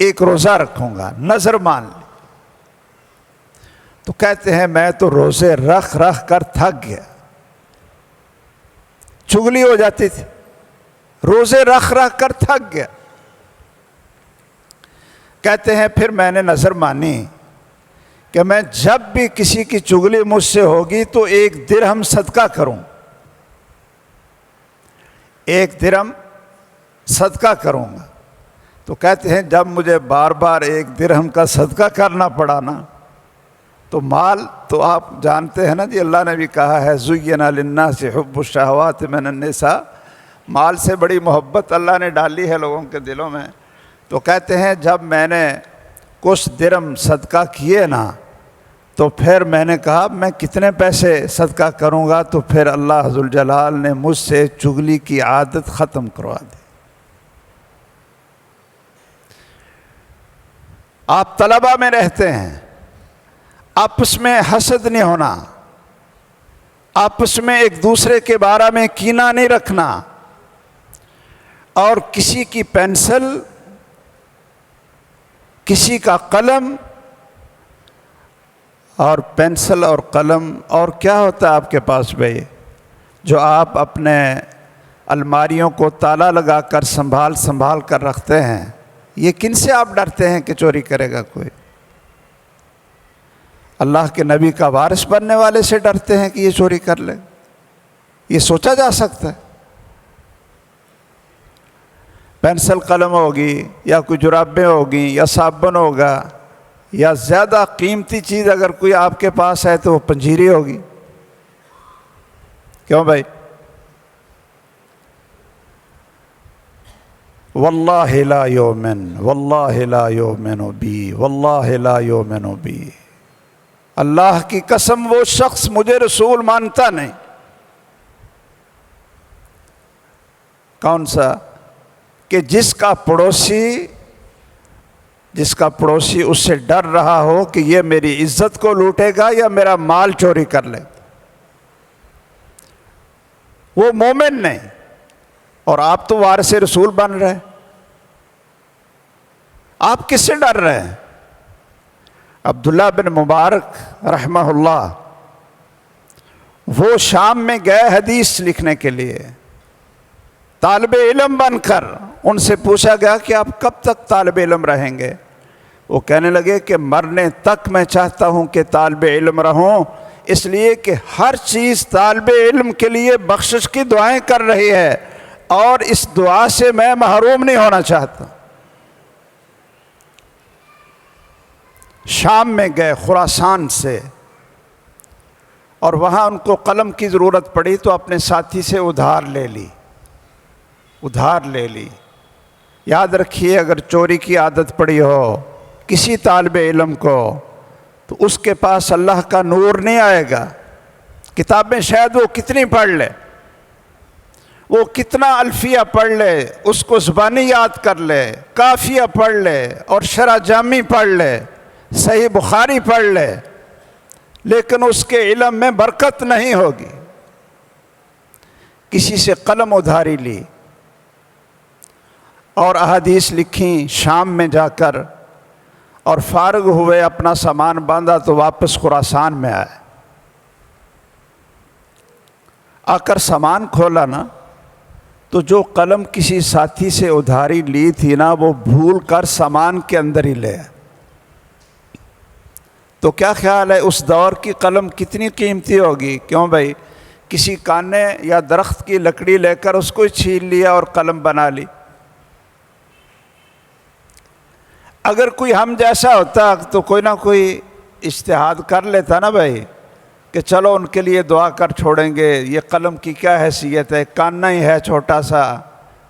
ایک روزہ رکھوں گا، نظر مان لی۔ تو کہتے ہیں میں تو روزے رکھ رکھ کر تھک گیا، چگلی ہو جاتی تھی، روزے رکھ رکھ کر تھک گیا۔ کہتے ہیں پھر میں نے نظر مانی کہ میں جب بھی کسی کی چگلی مجھ سے ہوگی تو 1 درہم صدقہ کروں، 1 درہم صدقہ کروں گا۔ تو کہتے ہیں جب مجھے بار بار 1 درہم کا صدقہ کرنا پڑا نا، تو مال تو آپ جانتے ہیں نا جی، اللہ نے بھی کہا ہے زُيِّنَ لِلنَّاسِ حُبُّ الشَّهَوَاتِ مِنَ النِّسَاءِ، مال سے بڑی محبت اللہ نے ڈالی ہے لوگوں کے دلوں میں۔ تو کہتے ہیں جب میں نے کچھ درہم صدقہ کیے نا، تو پھر میں نے کہا میں کتنے پیسے صدقہ کروں گا، تو پھر اللہ ذوالجلال نے مجھ سے چگلی کی عادت ختم کروا دی۔ آپ طلبہ میں رہتے ہیں، آپس میں حسد نہیں ہونا، آپس میں ایک دوسرے کے بارے میں کینہ نہیں رکھنا، اور کسی کی پینسل، کسی کا قلم، اور پینسل اور قلم اور کیا ہوتا ہے آپ کے پاس بھائی، جو آپ اپنے الماریوں کو تالا لگا کر سنبھال کر رکھتے ہیں، یہ کن سے آپ ڈرتے ہیں کہ چوری کرے گا کوئی؟ اللہ کے نبی کا وارث بننے والے سے ڈرتے ہیں کہ یہ چوری کر لے؟ یہ سوچا جا سکتا ہے؟ پینسل قلم ہوگی، یا کوئی جرابیں ہوگی، یا صابن ہوگا، یا زیادہ قیمتی چیز اگر کوئی آپ کے پاس ہے تو وہ پنجیری ہوگی۔ کیوں بھائی؟ واللہ لا یؤمن، واللہ لا یؤمن بی، واللہ لا یؤمن بی، اللہ کی قسم وہ شخص مجھے رسول مانتا نہیں۔ کون سا؟ کہ جس کا پڑوسی اس سے ڈر رہا ہو کہ یہ میری عزت کو لوٹے گا یا میرا مال چوری کر لے، وہ مومن نہیں۔ اور آپ تو وارث رسول بن رہے، آپ کس سے ڈر رہے ہیں؟ عبداللہ بن مبارک رحمہ اللہ، وہ شام میں گئے حدیث لکھنے کے لیے، طالب علم بن کر۔ ان سے پوچھا گیا کہ آپ کب تک طالب علم رہیں گے؟ وہ کہنے لگے کہ مرنے تک میں چاہتا ہوں کہ طالب علم رہوں، اس لیے کہ ہر چیز طالب علم کے لیے بخشش کی دعائیں کر رہی ہے، اور اس دعا سے میں محروم نہیں ہونا چاہتا۔ شام میں گئے خراسان سے، اور وہاں ان کو قلم کی ضرورت پڑی تو اپنے ساتھی سے ادھار لے لی۔ یاد رکھیے، اگر چوری کی عادت پڑی ہو کسی طالب علم کو تو اس کے پاس اللہ کا نور نہیں آئے گا۔ کتابیں شاید وہ کتنی پڑھ لے، وہ کتنا الفیہ پڑھ لے، اس کو زبانی یاد کر لے، کافیہ پڑھ لے، اور شرح جامی پڑھ لے، صحیح بخاری پڑھ لے، لیکن اس کے علم میں برکت نہیں ہوگی۔ کسی سے قلم ادھاری لی اور احادیث لکھیں شام میں جا کر، اور فارغ ہوئے، اپنا سامان باندھا تو واپس خراسان میں آئے۔ آ کر سامان کھولا نا، تو جو قلم کسی ساتھی سے ادھاری لی تھی نا، وہ بھول کر سامان کے اندر ہی لے۔ تو کیا خیال ہے اس دور کی قلم کتنی قیمتی ہوگی؟ کیوں بھائی؟ کسی کانے یا درخت کی لکڑی لے کر اس کو چھین لیا اور قلم بنا لی۔ اگر کوئی ہم جیسا ہوتا تو کوئی نہ کوئی اجتہاد کر لیتا نا بھائی، کہ چلو ان کے لیے دعا کر چھوڑیں گے، یہ قلم کی کیا حیثیت ہے، کانا ہی ہے چھوٹا سا،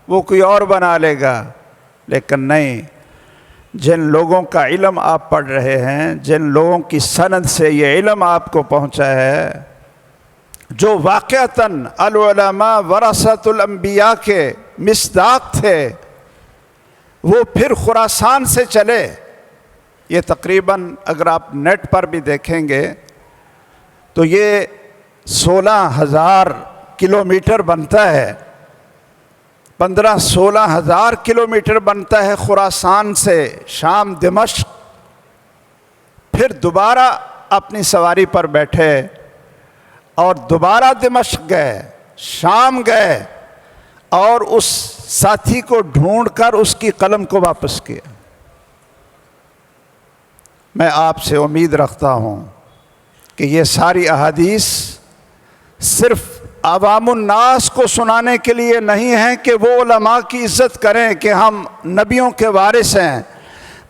وہ کوئی اور بنا لے گا۔ لیکن نہیں، جن لوگوں کا علم آپ پڑھ رہے ہیں، جن لوگوں کی سند سے یہ علم آپ کو پہنچا ہے، جو واقعتاً العلماء ورثۃ الانبیاء کے مصداق تھے، وہ پھر خراسان سے چلے۔ یہ تقریباً اگر آپ نیٹ پر بھی دیکھیں گے تو یہ 16,000 کلومیٹر بنتا ہے، 15-16,000 کلومیٹر بنتا ہے خراسان سے شام دمشق۔ پھر دوبارہ اپنی سواری پر بیٹھے اور دوبارہ دمشق گئے، شام گئے اور اس ساتھی کو ڈھونڈ کر اس کی قلم کو واپس کیا۔ میں آپ سے امید رکھتا ہوں کہ یہ ساری احادیث صرف عوام الناس کو سنانے کے لیے نہیں ہیں کہ وہ علماء کی عزت کریں کہ ہم نبیوں کے وارث ہیں،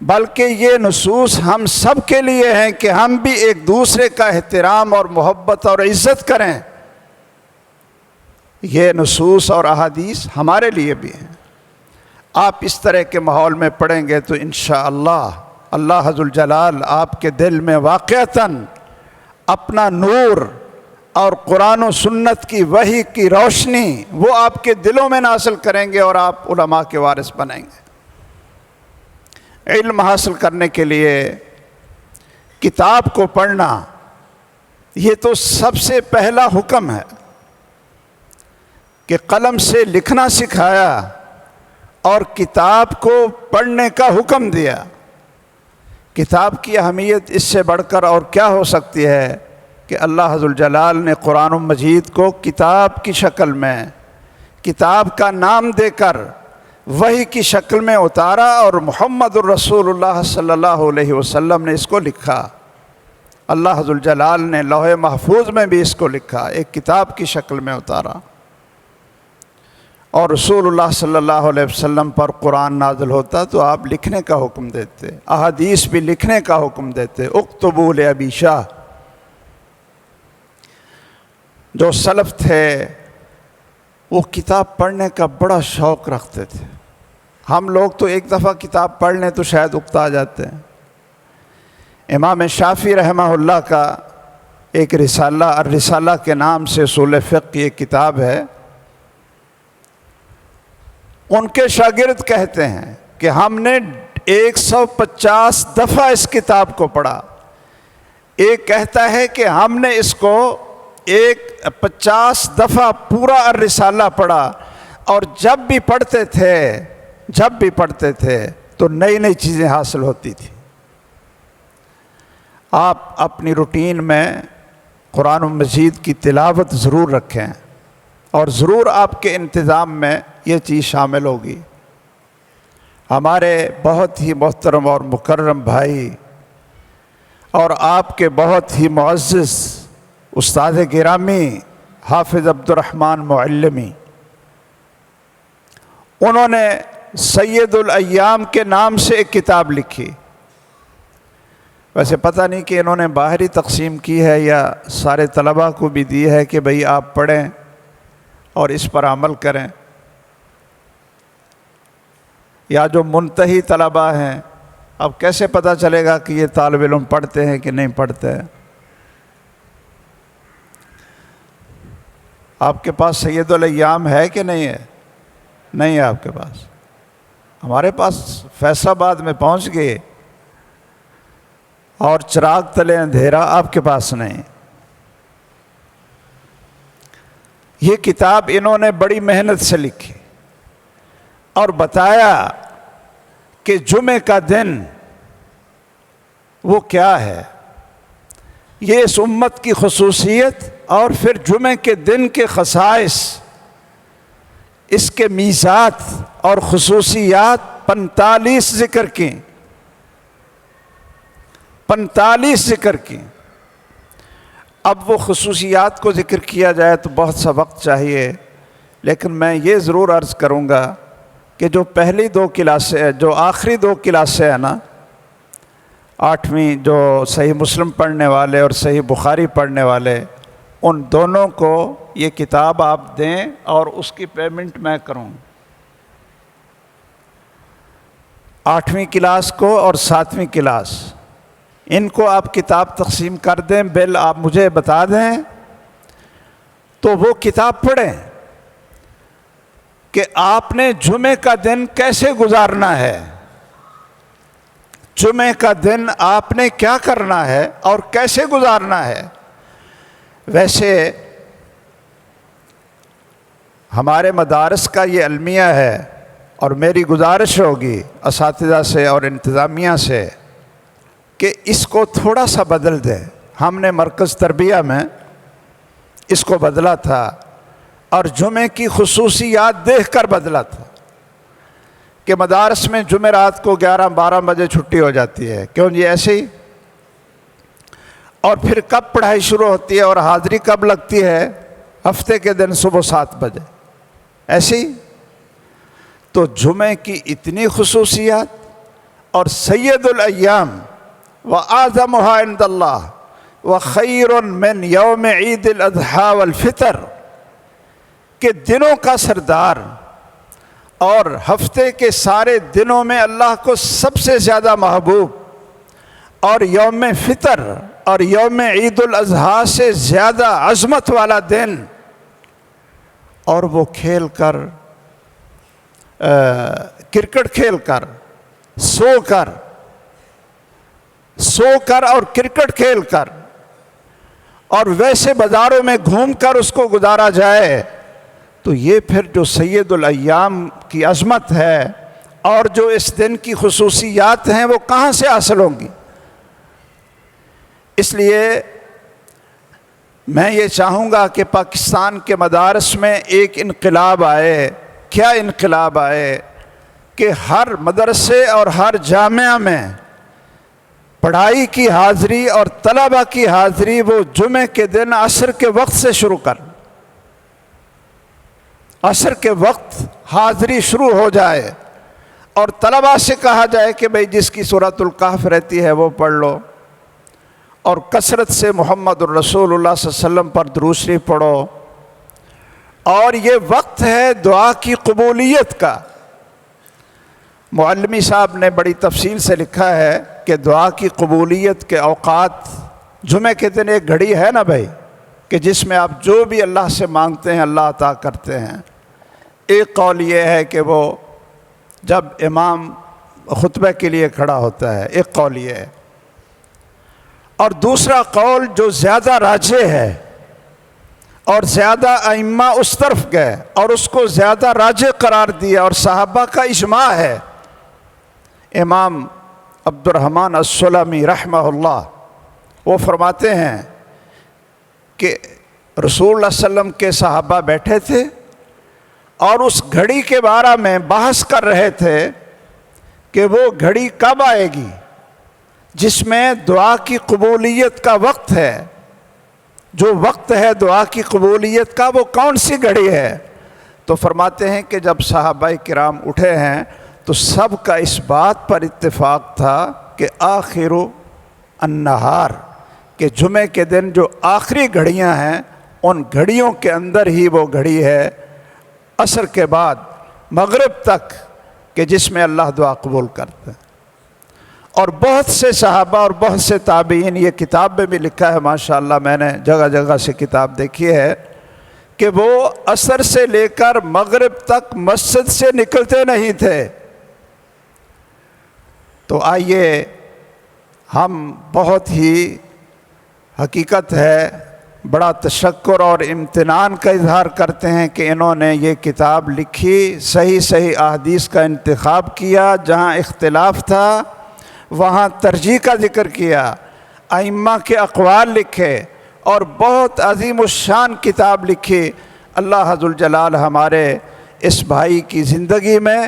بلکہ یہ نصوص ہم سب کے لیے ہیں کہ ہم بھی ایک دوسرے کا احترام اور محبت اور عزت کریں۔ یہ نصوص اور احادیث ہمارے لیے بھی ہیں۔ آپ اس طرح کے ماحول میں پڑھیں گے تو انشاءاللہ اللہ عز الجلال آپ کے دل میں واقعتاً اپنا نور اور قرآن و سنت کی وحی کی روشنی وہ آپ کے دلوں میں نازل کریں گے اور آپ علماء کے وارث بنیں گے۔ علم حاصل کرنے کے لیے کتاب کو پڑھنا یہ تو سب سے پہلا حکم ہے کہ قلم سے لکھنا سکھایا اور کتاب کو پڑھنے کا حکم دیا۔ کتاب کی اہمیت اس سے بڑھ کر اور کیا ہو سکتی ہے کہ اللہ عز الجلال نے قرآن مجید کو کتاب کی شکل میں، کتاب کا نام دے کر وحی کی شکل میں اتارا، اور محمد الرسول اللہ صلی اللہ علیہ وسلم نے اس کو لکھا۔ اللہ عز الجلال نے لوح محفوظ میں بھی اس کو لکھا، ایک کتاب کی شکل میں اتارا، اور رسول اللہ صلی اللہ علیہ وسلم پر قرآن نازل ہوتا تو آپ لکھنے کا حکم دیتے، احادیث بھی لکھنے کا حکم دیتے۔ اکتبوا لأبی شاہ، جو سلف تھے وہ کتاب پڑھنے کا بڑا شوق رکھتے تھے۔ ہم لوگ تو ایک دفعہ کتاب پڑھ لیں تو شاید اکتا جاتے ہیں۔ امام شافعی رحمہ اللہ کا ایک رسالہ، الرسالہ کے نام سے اصول فقہ کی ایک کتاب ہے، ان کے شاگرد کہتے ہیں کہ ہم نے 150 دفعہ اس کتاب کو پڑھا۔ ایک کہتا ہے کہ ہم نے اس کو 50 دفعہ پورا الرسالہ پڑھا، اور جب بھی پڑھتے تھے تو نئی نئی چیزیں حاصل ہوتی تھی۔ آپ اپنی روٹین میں قرآن مجید کی تلاوت ضرور رکھیں، اور ضرور آپ کے انتظام میں یہ چیز شامل ہوگی۔ ہمارے بہت ہی محترم اور مکرم بھائی اور آپ کے بہت ہی معزز استاد گرامی حافظ عبد الرحمن معلمی، انہوں نے سید الایام کے نام سے ایک کتاب لکھی۔ ویسے پتہ نہیں کہ انہوں نے باہری تقسیم کی ہے یا سارے طلباء کو بھی دی ہے کہ بھئی آپ پڑھیں اور اس پر عمل کریں، یا جو منتہی طلباء ہیں، اب کیسے پتہ چلے گا کہ یہ طالب علم پڑھتے ہیں کہ نہیں پڑھتے ہیں؟ آپ کے پاس سید الایام ہے کہ نہیں ہے؟ نہیں ہے آپ کے پاس۔ ہمارے پاس فیصل آباد میں پہنچ گئے اور چراغ تلے اندھیرا، آپ کے پاس نہیں۔ یہ کتاب انہوں نے بڑی محنت سے لکھی اور بتایا کہ جمعے کا دن وہ کیا ہے، یہ اس امت کی خصوصیت، اور پھر جمعے کے دن کے خصائص، اس کے میزات اور خصوصیات 45 ذکر کی، 45 ذکر کی۔ اب وہ خصوصیات کو ذکر کیا جائے تو بہت سا وقت چاہیے، لیکن میں یہ ضرور عرض کروں گا کہ جو پہلی 2 کلاسیں، جو آخری 2 کلاسیں ہیں نا، 8ویں، جو صحیح مسلم پڑھنے والے اور صحیح بخاری پڑھنے والے، ان دونوں کو یہ کتاب آپ دیں اور اس کی پیمنٹ میں کروں۔ 8ویں کلاس کو اور 7ویں کلاس، ان کو آپ کتاب تقسیم کر دیں، بل آپ مجھے بتا دیں تو وہ کتاب پڑھیں کہ آپ نے جمعے کا دن کیسے گزارنا ہے، جمعے کا دن آپ نے کیا کرنا ہے اور کیسے گزارنا ہے۔ ویسے ہمارے مدارس کا یہ المیہ ہے، اور میری گزارش ہوگی اساتذہ سے اور انتظامیہ سے کہ اس کو تھوڑا سا بدل دیں۔ ہم نے مرکز تربیہ میں اس کو بدلا تھا، اور جمعے کی خصوصیات دیکھ کر بدلا تھا کہ مدارس میں جمعرات کو 11-12 بجے چھٹی ہو جاتی ہے، کیوں جی ایسے ہی؟ اور پھر کب پڑھائی شروع ہوتی ہے اور حاضری کب لگتی ہے؟ ہفتے کے دن صبح 7 بجے، ایسے ہی۔ تو جمعے کی اتنی خصوصیات، اور سید الایام وَأَعْظَمُهَا عِنْدَ اللَّهِ وَخَيْرٌ مِّن يَوْمِ عِيدِ الْأَضْحَىٰ وَالْفِطْر، کہ دنوں کا سردار اور ہفتے کے سارے دنوں میں اللہ کو سب سے زیادہ محبوب، اور یوم فطر اور یوم عید الاضحیٰ سے زیادہ عظمت والا دن، اور وہ کھیل کر کرکٹ کھیل کر سو کر اور کرکٹ کھیل کر اور ویسے بازاروں میں گھوم کر اس کو گزارا جائے، تو یہ پھر جو سید الایام کی عظمت ہے اور جو اس دن کی خصوصیات ہیں وہ کہاں سے حاصل ہوں گی؟ اس لیے میں یہ چاہوں گا کہ پاکستان کے مدارس میں ایک انقلاب آئے۔ کیا انقلاب آئے کہ ہر مدرسے اور ہر جامعہ میں پڑھائی کی حاضری اور طلبہ کی حاضری وہ جمعے کے دن عصر کے وقت سے شروع کر، عصر کے وقت حاضری شروع ہو جائے، اور طلبہ سے کہا جائے کہ بھئی جس کی سورۃ الکہف رہتی ہے وہ پڑھ لو، اور کثرت سے محمد الرسول اللہ صلی اللہ علیہ وسلم پر درود شریف پڑھو۔ اور یہ وقت ہے دعا کی قبولیت کا۔ معلمی صاحب نے بڑی تفصیل سے لکھا ہے کہ دعا کی قبولیت کے اوقات، جمعے کے دن ایک گھڑی ہے نا بھائی، کہ جس میں آپ جو بھی اللہ سے مانگتے ہیں اللہ عطا کرتے ہیں۔ ایک قول یہ ہے کہ وہ جب امام خطبہ کے لیے کھڑا ہوتا ہے، ایک قول یہ ہے، اور دوسرا قول جو زیادہ راجح ہے اور زیادہ ائمہ اس طرف گئے اور اس کو زیادہ راجح قرار دیا اور صحابہ کا اجماع ہے، امام عبد الرحمن السلمی رحمہ اللہ، وہ فرماتے ہیں کہ رسول اللہ صلی اللہ علیہ وسلم کے صحابہ بیٹھے تھے اور اس گھڑی کے بارے میں بحث کر رہے تھے کہ وہ گھڑی کب آئے گی جس میں دعا کی قبولیت کا وقت ہے۔ جو وقت ہے دعا کی قبولیت کا وہ کون سی گھڑی ہے؟ تو فرماتے ہیں کہ جب صحابہ کرام اٹھے ہیں تو سب کا اس بات پر اتفاق تھا کہ آخر النہار، کہ جمعے کے دن جو آخری گھڑیاں ہیں ان گھڑیوں کے اندر ہی وہ گھڑی ہے عصر کے بعد مغرب تک، کہ جس میں اللہ دعا قبول کرتا ہے۔ اور بہت سے صحابہ اور بہت سے تابعین، یہ کتاب میں بھی لکھا ہے ماشاءاللہ، میں نے جگہ جگہ سے کتاب دیکھی ہے، کہ وہ عصر سے لے کر مغرب تک مسجد سے نکلتے نہیں تھے۔ تو آئیے ہم بہت ہی حقیقت ہے بڑا تشکر اور امتنان کا اظہار کرتے ہیں کہ انہوں نے یہ کتاب لکھی، صحیح احادیث کا انتخاب کیا، جہاں اختلاف تھا وہاں ترجیح کا ذکر کیا، ائمہ کے اقوال لکھے اور بہت عظیم الشان کتاب لکھی۔ اللہ ذوالجلال ہمارے اس بھائی کی زندگی میں،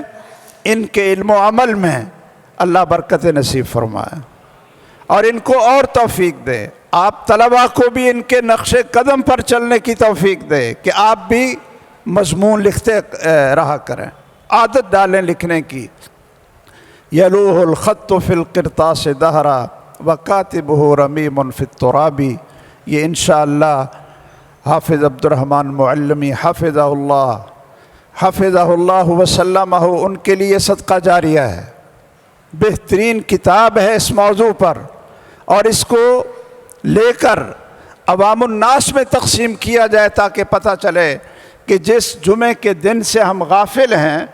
ان کے علم و عمل میں اللہ برکت نصیب فرمائے اور ان کو اور توفیق دے۔ آپ طلباء کو بھی ان کے نقش قدم پر چلنے کی توفیق دے کہ آپ بھی مضمون لکھتے رہا کریں، عادت ڈالیں لکھنے کی۔ یلوہ الخط فی القرطاس دہرا وکاتبہ رمیم فی التراب، یہ انشاءاللہ حافظ عبد الرحمن معلمی حفظہ اللہ وسلمہ ان کے لیے صدقہ جاریہ ہے۔ بہترین کتاب ہے اس موضوع پر، اور اس کو لے کر عوام الناس میں تقسیم کیا جائے تاکہ پتہ چلے کہ جس جمعے کے دن سے ہم غافل ہیں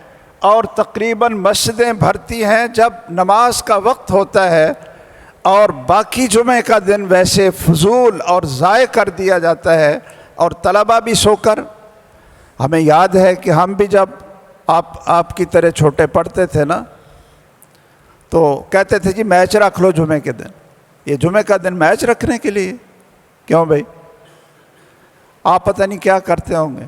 اور تقریباً مسجدیں بھرتی ہیں جب نماز کا وقت ہوتا ہے، اور باقی جمعے کا دن ویسے فضول اور ضائع کر دیا جاتا ہے، اور طلبہ بھی سو کر۔ ہمیں یاد ہے کہ ہم بھی جب آپ کی طرح چھوٹے پڑھتے تھے نا، تو کہتے تھے جی میچ رکھ لو جمعے کے دن۔ یہ جمعے کا دن میچ رکھنے کے لیے کیوں بھائی؟ آپ پتہ نہیں کیا کرتے ہوں گے۔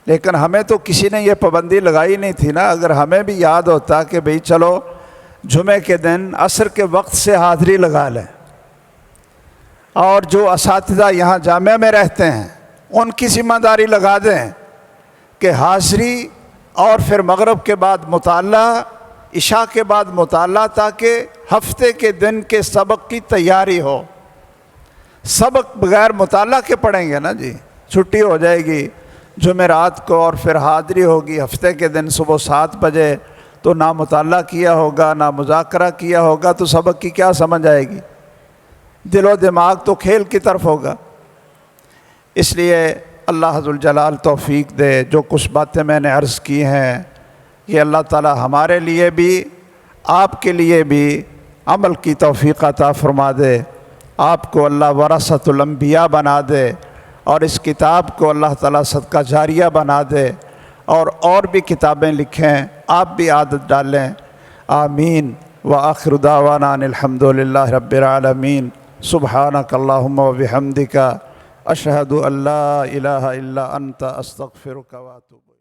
لیکن ہمیں تو کسی نے یہ پابندی لگائی نہیں تھی نا. اگر ہمیں بھی یاد ہوتا کہ بھئی چلو جمعے کے دن عصر کے وقت سے حاضری لگا لیں، اور جو اساتذہ یہاں جامعہ میں رہتے ہیں ان کی ذمہ داری لگا دیں کہ حاضری اور پھر مغرب کے بعد مطالعہ، عشاء کے بعد مطالعہ، تاکہ ہفتے کے دن کے سبق کی تیاری ہو. سبق بغیر مطالعہ کے پڑھیں گے نا جی، چھٹی ہو جائے گی جمعرات کو اور پھر حاضری ہوگی ہفتے کے دن صبح 7 بجے، تو نہ مطالعہ کیا ہوگا نہ مذاکرہ کیا ہوگا، تو سبق کی کیا سمجھ آئے گی؟ دل و دماغ تو کھیل کی طرف ہوگا. اس لیے اللہ ذوالجلال توفیق دے. جو کچھ باتیں میں نے عرض کی ہیں یہ اللہ تعالی ہمارے لیے بھی آپ کے لیے بھی عمل کی توفیق عطا فرما دے. آپ کو اللہ ورثۃ الانبیاء بنا دے، اور اس کتاب کو اللہ تعالیٰ صدقہ جاریہ بنا دے، اور بھی کتابیں لکھیں، آپ بھی عادت ڈالیں. آمین. وآخر دعوانا ان الحمد للہ رب العالمین. سبحانک اللہم وبحمدک، اشہد ان لا الہ الا انت، استغفرک واتوب الیک.